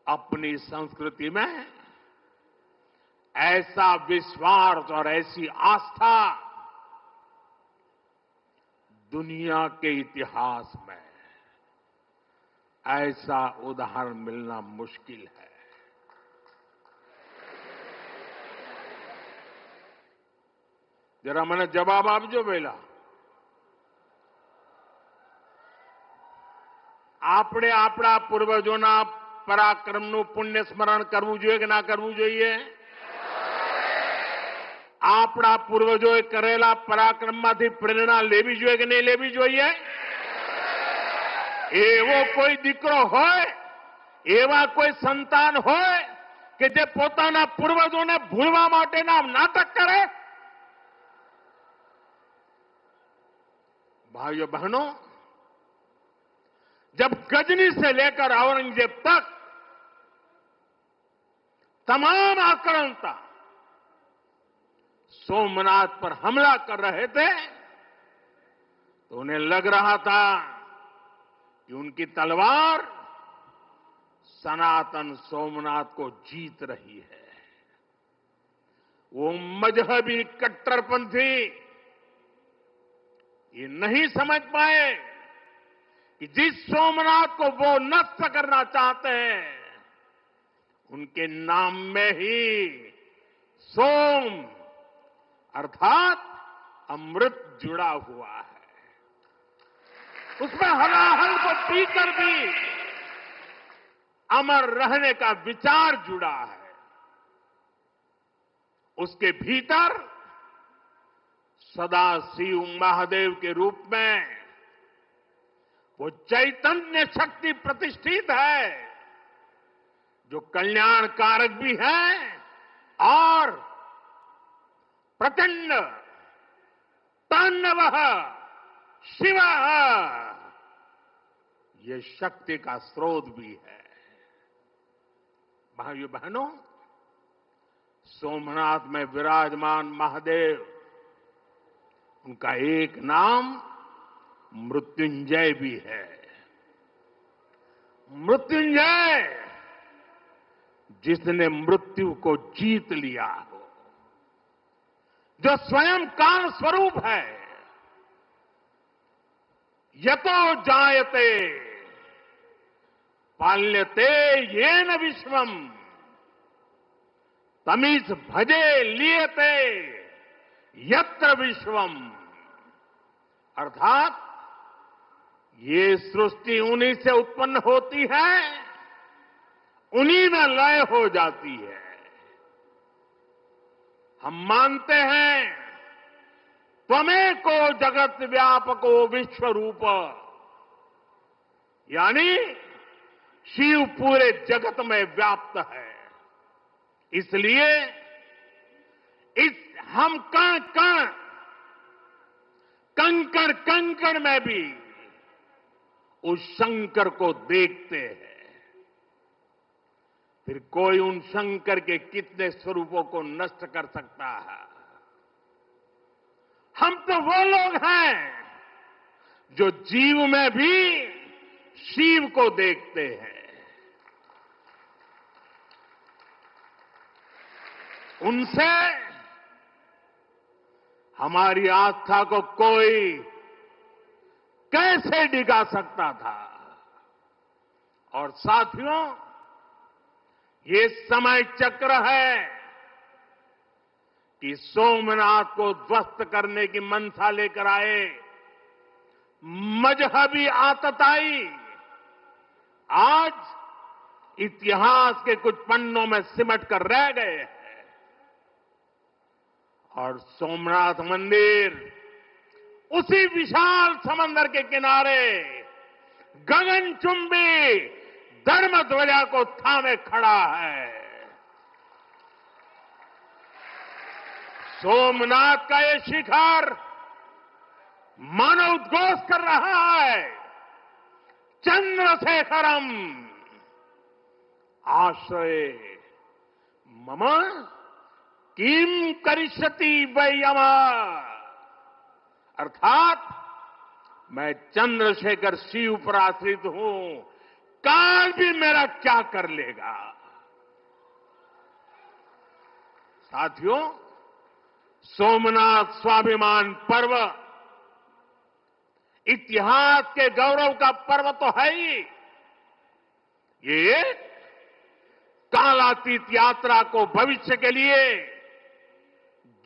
अपनी संस्कृति में ऐसा विश्वास और ऐसी आस्था दुनिया के इतिहास में ऐसा उदाहरण मिलना मुश्किल है। जरा મને જવાબ આપજો પહેલા। આપણે આપણા પૂર્વજોના પરાક્રમનું પુણ્ય સ્મરણ કરવું જોઈએ કે ના કરવું જોઈએ? આપણા પૂર્વજોએ કરેલા પરાક્રમમાંથી પ્રેરણા લેવી જોઈએ કે નહીં લેવી જોઈએ? એવો કોઈ દીકરો હોય, એવા કોઈ સંતાન હોય કે જે પોતાના પૂર્વજોને ભૂલવા માટેના નાટક કરે? भाइयों बहनों, जब गजनी से लेकर औरंगजेब तक तमाम आक्रांता सोमनाथ पर हमला कर रहे थे तो उन्हें लग रहा था कि उनकी तलवार सनातन सोमनाथ को जीत रही है। वो मजहबी कट्टरपंथी ये नहीं समझ पाए कि जिस सोमनाथ को वो नष्ट करना चाहते हैं उनके नाम में ही सोम अर्थात अमृत जुड़ा हुआ है। उसमें हलाहल को पीकर भी अमर रहने का विचार जुड़ा है। उसके भीतर सदा शिव महादेव के रूप में वो चैतन्य शक्ति प्रतिष्ठित है जो कल्याण कारक भी है और प्रचंड तांडवः शिवः ये शक्ति का स्रोत भी है। भाइयों बहनों, सोमनाथ में विराजमान महादेव, उनका एक नाम मृत्युंजय भी है। मृत्युंजय, जिसने मृत्यु को जीत लिया हो, जो स्वयं काल स्वरूप है। यतो जायते पाल्यते येन विश्वम तमीस भजे लियते यत्र विश्वम, अर्थात ये सृष्टि उन्हीं से उत्पन्न होती है, उन्हीं में लय हो जाती है। हम मानते हैं त्वमेको जगत व्यापको विश्व रूप, यानी शिव पूरे जगत में व्याप्त है। इसलिए इस हम कण कण, कंकड़ कंकड़ में भी उस शंकर को देखते हैं। फिर कोई उन शंकर के कितने स्वरूपों को नष्ट कर सकता है? हम तो वो लोग हैं जो जीव में भी शिव को देखते हैं। उनसे हमारी आस्था को कोई कैसे डिगा सकता था? और साथियों, ये समय चक्र है कि सोमनाथ को ध्वस्त करने की मंशा लेकर आए मजहबी आतताई आज इतिहास के कुछ पन्नों में सिमट कर रह गए हैं। और सोमनाथ मंदिर उसी विशाल समंदर के किनारे गगनचुंबी धर्म ध्वजा को थामे खड़ा है। सोमनाथ का ये शिखर मानव उद्घोष कर रहा है, चंद्रशेखरम आश्रये मम किम करिष्यति वै यम। अर्थात मैं चंद्रशेखर शिव पर आश्रित हूं, काल भी मेरा क्या कर लेगा। साथियों, सोमनाथ स्वाभिमान पर्व इतिहास के गौरव का पर्व तो है ही, ये कालातीत यात्रा को भविष्य के लिए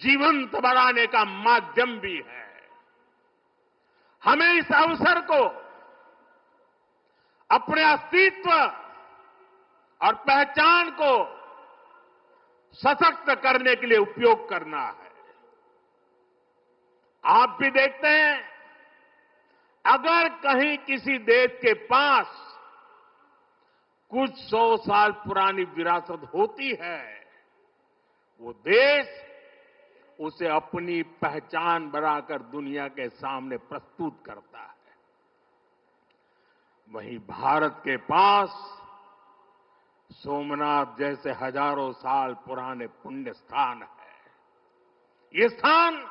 जीवंत बनाने का माध्यम भी है। हमें इस अवसर को अपने अस्तित्व और पहचान को सशक्त करने के लिए उपयोग करना है। आप भी देखते हैं, अगर कहीं किसी देश के पास कुछ 100 साल पुरानी विरासत होती है, वो देश उसे अपनी पहचान बनाकर दुनिया के सामने प्रस्तुत करता है। वहीं भारत के पास सोमनाथ जैसे हजारों साल पुराने पुण्य स्थान है। ये स्थान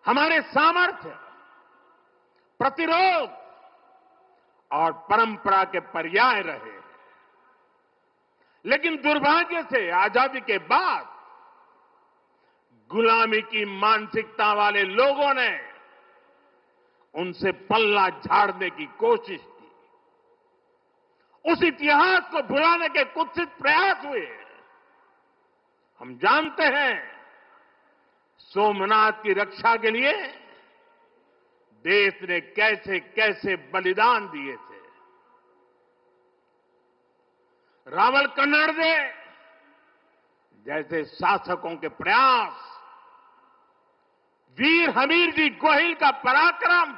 हमारे सामर्थ्य, प्रतिरोध और परंपरा के पर्याय रहे हैं। लेकिन दुर्भाग्य से आजादी के बाद गुलामी की मानसिकता वाले लोगों ने उनसे पल्ला झाड़ने की कोशिश की। उस इतिहास को भुलाने के कुत्सित प्रयास हुए। हम जानते हैं, सोमनाथ की रक्षा के लिए देश ने कैसे कैसे बलिदान दिए थे। रावल कन्नड़े जैसे शासकों के प्रयास, वीर हमीरजी गोहिल का पराक्रम,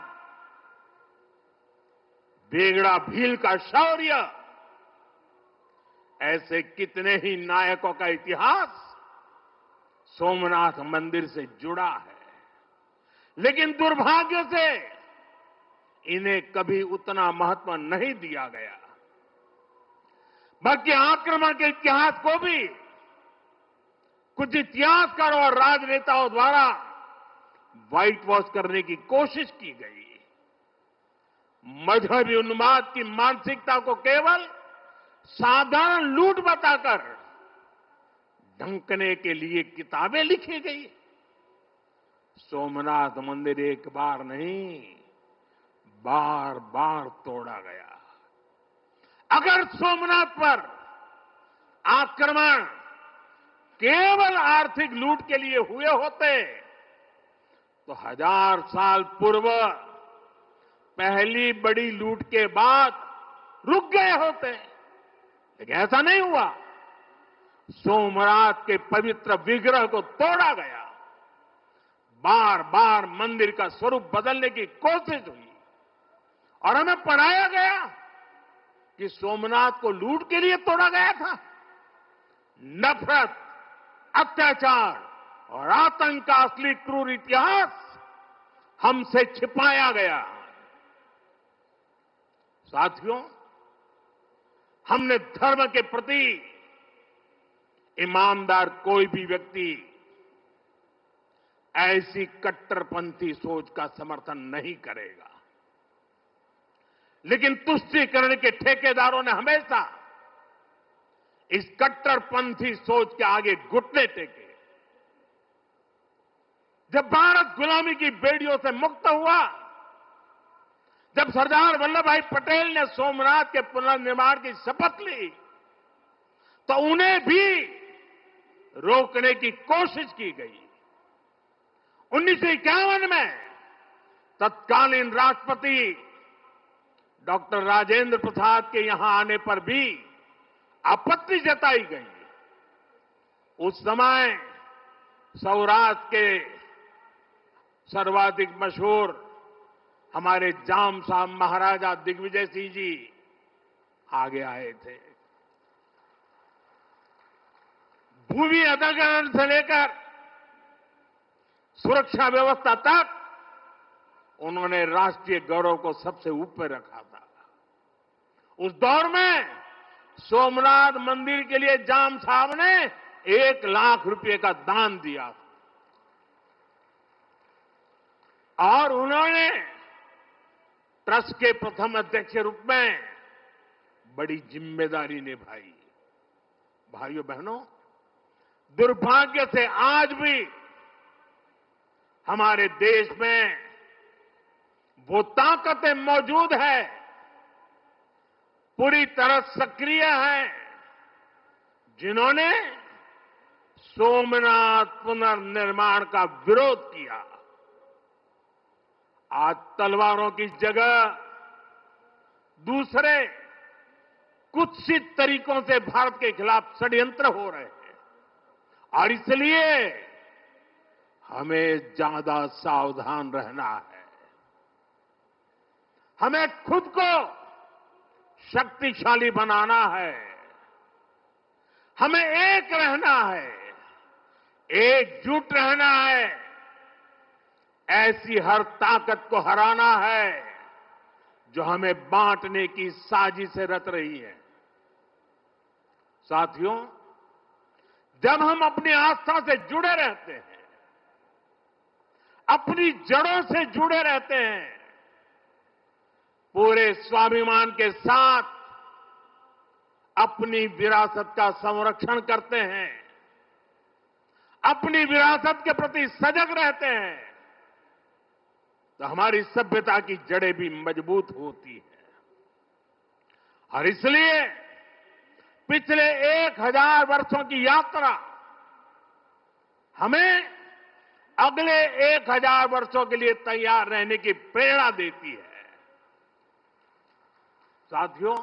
बेगड़ा भील का शौर्य, ऐसे कितने ही नायकों का इतिहास सोमनाथ मंदिर से जुड़ा है। लेकिन दुर्भाग्य से इन्हें कभी उतना महत्व नहीं दिया गया। बल्कि आक्रमण के इतिहास को भी कुछ इतिहासकारों और राजनेताओं द्वारा व्हाइट वॉश करने की कोशिश की गई। मजहबी उन्माद की मानसिकता को केवल साधारण लूट बताकर ढंकने के लिए किताबें लिखी गई। सोमनाथ मंदिर एक बार नहीं, बार बार तोड़ा गया। अगर सोमनाथ पर आक्रमण केवल आर्थिक लूट के लिए हुए होते तो 1000 साल पूर्व पहली बड़ी लूट के बाद रुक गए होते। लेकिन ऐसा नहीं हुआ। सोमनाथ के पवित्र विग्रह को तोड़ा गया। बार बार मंदिर का स्वरूप बदलने की कोशिश हुई और हमें पढ़ाया गया कि सोमनाथ को लूट के लिए तोड़ा गया था। नफरत, अत्याचार और आतंक का असली क्रूर इतिहास हमसे छिपाया गया। साथियों, हमने धर्म के प्रति ईमानदार कोई भी व्यक्ति ऐसी कट्टरपंथी सोच का समर्थन नहीं करेगा। लेकिन तुष्टीकरण के ठेकेदारों ने हमेशा इस कट्टरपंथी सोच के आगे घुटने टेके। जब भारत गुलामी की बेड़ियों से मुक्त हुआ, जब सरदार वल्लभ भाई पटेल ने सोमनाथ के पुनर्निर्माण की शपथ ली, तो उन्हें भी रोकने की कोशिश की गई। 1951 में तत्कालीन राष्ट्रपति डॉक्टर राजेंद्र प्रसाद के यहां आने पर भी आपत्ति जताई गई। उस समय सौराष्ट्र के सर्वाधिक मशहूर हमारे जाम साहब महाराजा दिग्विजय सिंह जी आगे आए थे। भूमि अधिग्रहण से लेकर सुरक्षा व्यवस्था तक उन्होंने राष्ट्रीय गौरव को सबसे ऊपर रखा था। उस दौर में सोमनाथ मंदिर के लिए जाम साहब ने 1 लाख रुपए का दान दिया और उन्होंने ट्रस्ट के प्रथम अध्यक्ष के रूप में बड़ी जिम्मेदारी निभाई। भाइयों बहनों, दुर्भाग्य से आज भी हमारे देश में वो ताकतें मौजूद है, पूरी तरह सक्रिय हैं, जिन्होंने सोमनाथ पुनर्निर्माण का विरोध किया। आज तलवारों की जगह दूसरे कुत्सित तरीकों से भारत के खिलाफ षड्यंत्र हो रहे हैं और इसलिए हमें ज्यादा सावधान रहना है। हमें खुद को शक्तिशाली बनाना है, हमें एक रहना है, एकजुट रहना है, ऐसी हर ताकत को हराना है जो हमें बांटने की साजिश से रच रही है। साथियों, जब हम अपनी आस्था से जुड़े रहते हैं, अपनी जड़ों से जुड़े रहते हैं, पूरे स्वाभिमान के साथ अपनी विरासत का संरक्षण करते हैं, अपनी विरासत के प्रति सजग रहते हैं, तो हमारी सभ्यता की जड़ें भी मजबूत होती है। और इसलिए पिछले 1000 वर्षों की यात्रा हमें अगले 1000 वर्षों के लिए तैयार रहने की प्रेरणा देती है। साथियों,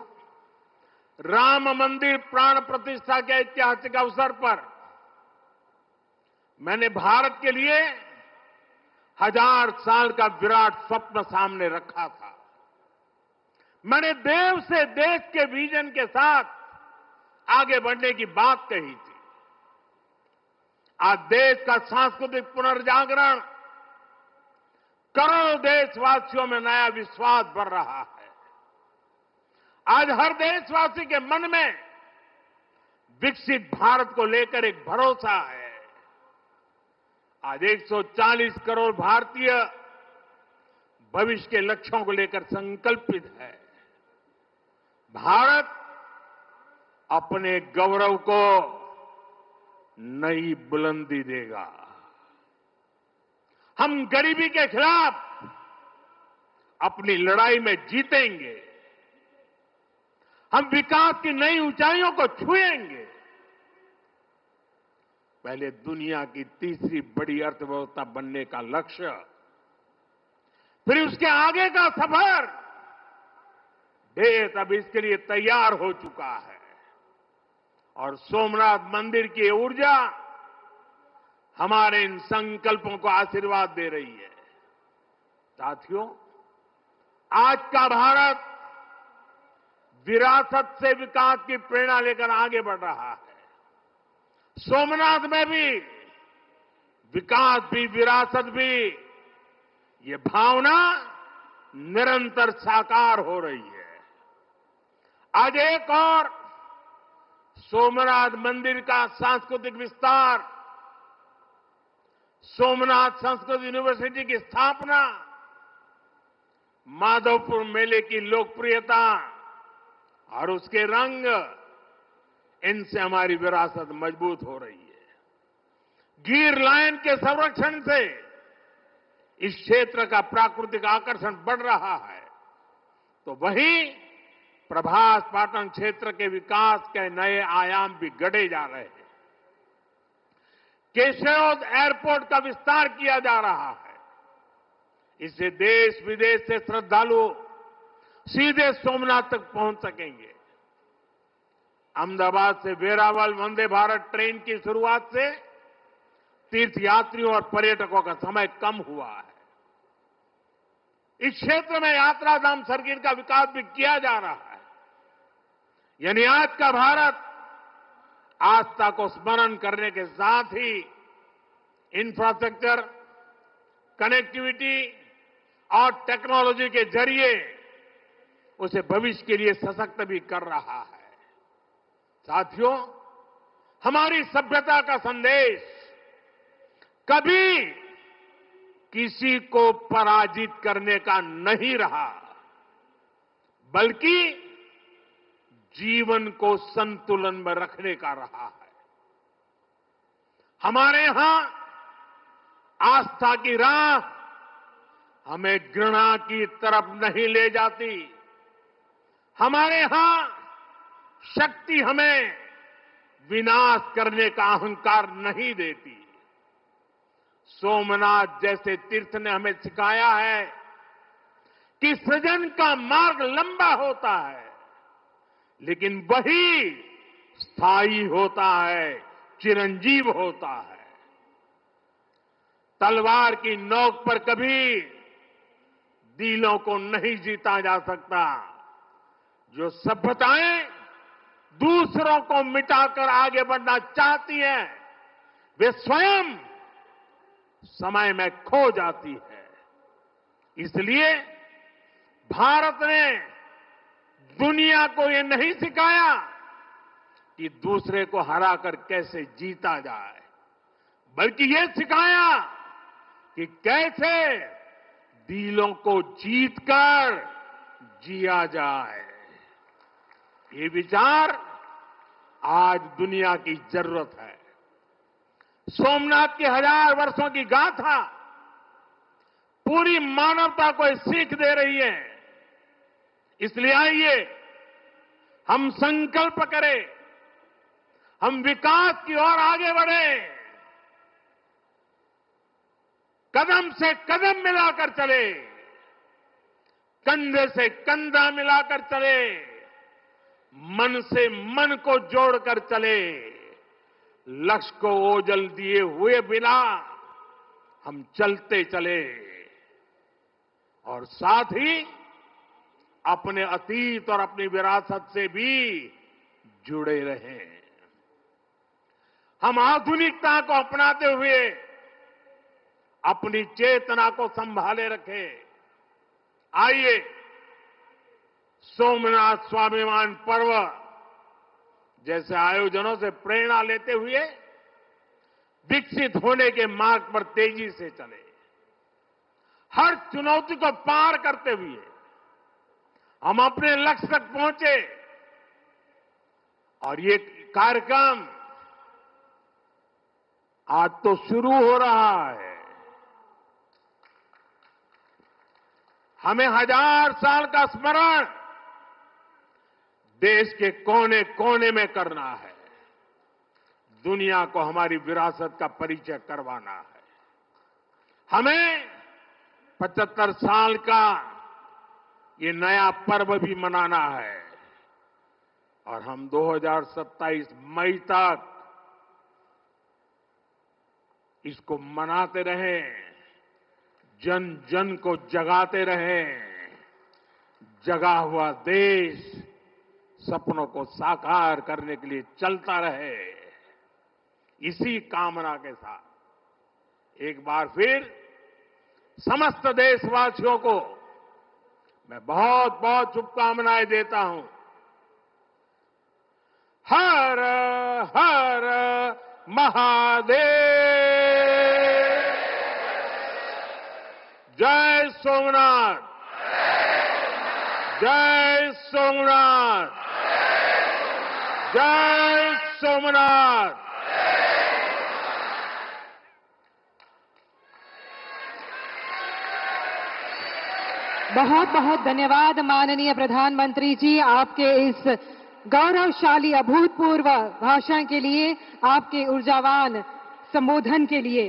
राम मंदिर प्राण प्रतिष्ठा के ऐतिहासिक अवसर पर मैंने भारत के लिए 1000 साल का विराट स्वप्न सामने रखा था। मैंने देव से देश के विजन के साथ आगे बढ़ने की बात कही थी। आज देश का सांस्कृतिक पुनर्जागरण करोड़ों देशवासियों में नया विश्वास भर रहा है। आज हर देशवासी के मन में विकसित भारत को लेकर एक भरोसा है। आज 140 करोड़ भारतीय भविष्य के लक्ष्यों को लेकर संकल्पित है। भारत अपने गौरव को नई बुलंदी देगा। हम गरीबी के खिलाफ अपनी लड़ाई में जीतेंगे। हम विकास की नई ऊंचाइयों को छुएंगे। पहले दुनिया की तीसरी बड़ी अर्थव्यवस्था बनने का लक्ष्य, फिर उसके आगे का सफर, देश अब इसके लिए तैयार हो चुका है और सोमनाथ मंदिर की ऊर्जा हमारे इन संकल्पों को आशीर्वाद दे रही है। साथियों, आज का भारत विरासत से विकास की प्रेरणा लेकर आगे बढ़ रहा है। सोमनाथ में भी विकास भी विरासत भी, ये भावना निरंतर साकार हो रही है। आज एक और सोमनाथ मंदिर का सांस्कृतिक विस्तार, सोमनाथ संस्कृत यूनिवर्सिटी की स्थापना, माधवपुर मेले की लोकप्रियता और उसके रंग, इनसे हमारी विरासत मजबूत हो रही है। गिर लायन के संरक्षण से इस क्षेत्र का प्राकृतिक आकर्षण बढ़ रहा है, तो वहीं प्रभास पाटन क्षेत्र के विकास के नए आयाम भी गढ़े जा रहे हैं। केशोद एयरपोर्ट का विस्तार किया जा रहा है। इससे देश विदेश से श्रद्धालु सीधे सोमनाथ तक पहुंच सकेंगे। अहमदाबाद से वेरावल वंदे भारत ट्रेन की शुरुआत से तीर्थयात्रियों और पर्यटकों का समय कम हुआ है। इस क्षेत्र में यात्रा धाम सर्किट का विकास भी किया जा रहा है। यानी आज का भारत आस्था को स्मरण करने के साथ ही इंफ्रास्ट्रक्चर, कनेक्टिविटी और टेक्नोलॉजी के जरिए उसे भविष्य के लिए सशक्त भी कर रहा है। साथियों, हमारी सभ्यता का संदेश कभी किसी को पराजित करने का नहीं रहा, बल्कि जीवन को संतुलन में रखने का रहा है। हमारे यहां आस्था की राह हमें घृणा की तरफ नहीं ले जाती। हमारे यहां शक्ति हमें विनाश करने का अहंकार नहीं देती। सोमनाथ जैसे तीर्थ ने हमें सिखाया है कि सृजन का मार्ग लंबा होता है, लेकिन वही स्थायी होता है, चिरंजीव होता है। तलवार की नोक पर कभी दिलों को नहीं जीता जा सकता। जो सभ्यताएं दूसरों को मिटाकर आगे बढ़ना चाहती हैं, वे स्वयं समय में खो जाती है। इसलिए भारत ने दुनिया को ये नहीं सिखाया कि दूसरे को हराकर कैसे जीता जाए, बल्कि ये सिखाया कि कैसे दिलों को जीतकर जिया जाए। ये विचार आज दुनिया की जरूरत है। सोमनाथ की 1000 वर्षों की गाथा पूरी मानवता को सीख दे रही है। इसलिए आइए हम संकल्प करें, हम विकास की ओर आगे बढ़ें, कदम से कदम मिलाकर चले, कंधे से कंधा मिलाकर चले, मन से मन को जोड़कर चले। लक्ष्य को ओझल दिए हुए बिना हम चलते चले और साथ ही अपने अतीत और अपनी विरासत से भी जुड़े रहें। हम आधुनिकता को अपनाते हुए अपनी चेतना को संभाले रखें। आइए सोमनाथ स्वाभिमान पर्व जैसे आयोजनों से प्रेरणा लेते हुए विकसित होने के मार्ग पर तेजी से चले। हर चुनौती को पार करते हुए हम अपने लक्ष्य तक पहुंचे। और ये कार्यक्रम आज तो शुरू हो रहा है। हमें 1000 साल का स्मरण देश के कोने कोने में करना है। दुनिया को हमारी विरासत का परिचय करवाना है। हमें 75 साल का ये नया पर्व भी मनाना है और हम 2027 मई तक इसको मनाते रहें, जन जन को जगाते रहें। जगा हुआ देश सपनों को साकार करने के लिए चलता रहे। इसी कामना के साथ एक बार फिर समस्त देशवासियों को मैं बहुत बहुत शुभकामनाएं देता हूं। हर हर महादेव। जय सोमनाथ, जय सोमनाथ, जय सोमनाथ।
बहुत बहुत धन्यवाद माननीय प्रधानमंत्री जी, आपके इस गौरवशाली अभूतपूर्व भाषण के लिए, आपके ऊर्जावान संबोधन के लिए।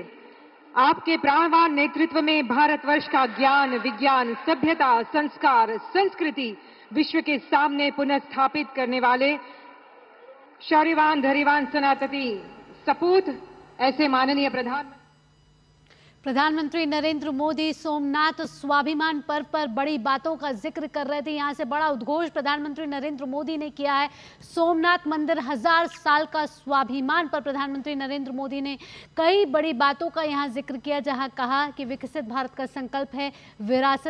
आपके प्राणवान नेतृत्व में भारतवर्ष का ज्ञान, विज्ञान, सभ्यता, संस्कार, संस्कृति विश्व के सामने पुनः स्थापित करने वाले शौर्यवान, धैर्यवान, सनातनी सपूत ऐसे माननीय
प्रधानमंत्री नरेंद्र मोदी सोमनाथ स्वाभिमान पर्व पर बड़ी बातों का जिक्र कर रहे थे। यहां से बड़ा उद्घोष प्रधानमंत्री नरेंद्र मोदी ने किया है। सोमनाथ मंदिर 1000 साल का स्वाभिमान पर प्रधानमंत्री नरेंद्र मोदी ने कई बड़ी बातों का यहां जिक्र किया, जहां कहा कि विकसित भारत का संकल्प है, विरासत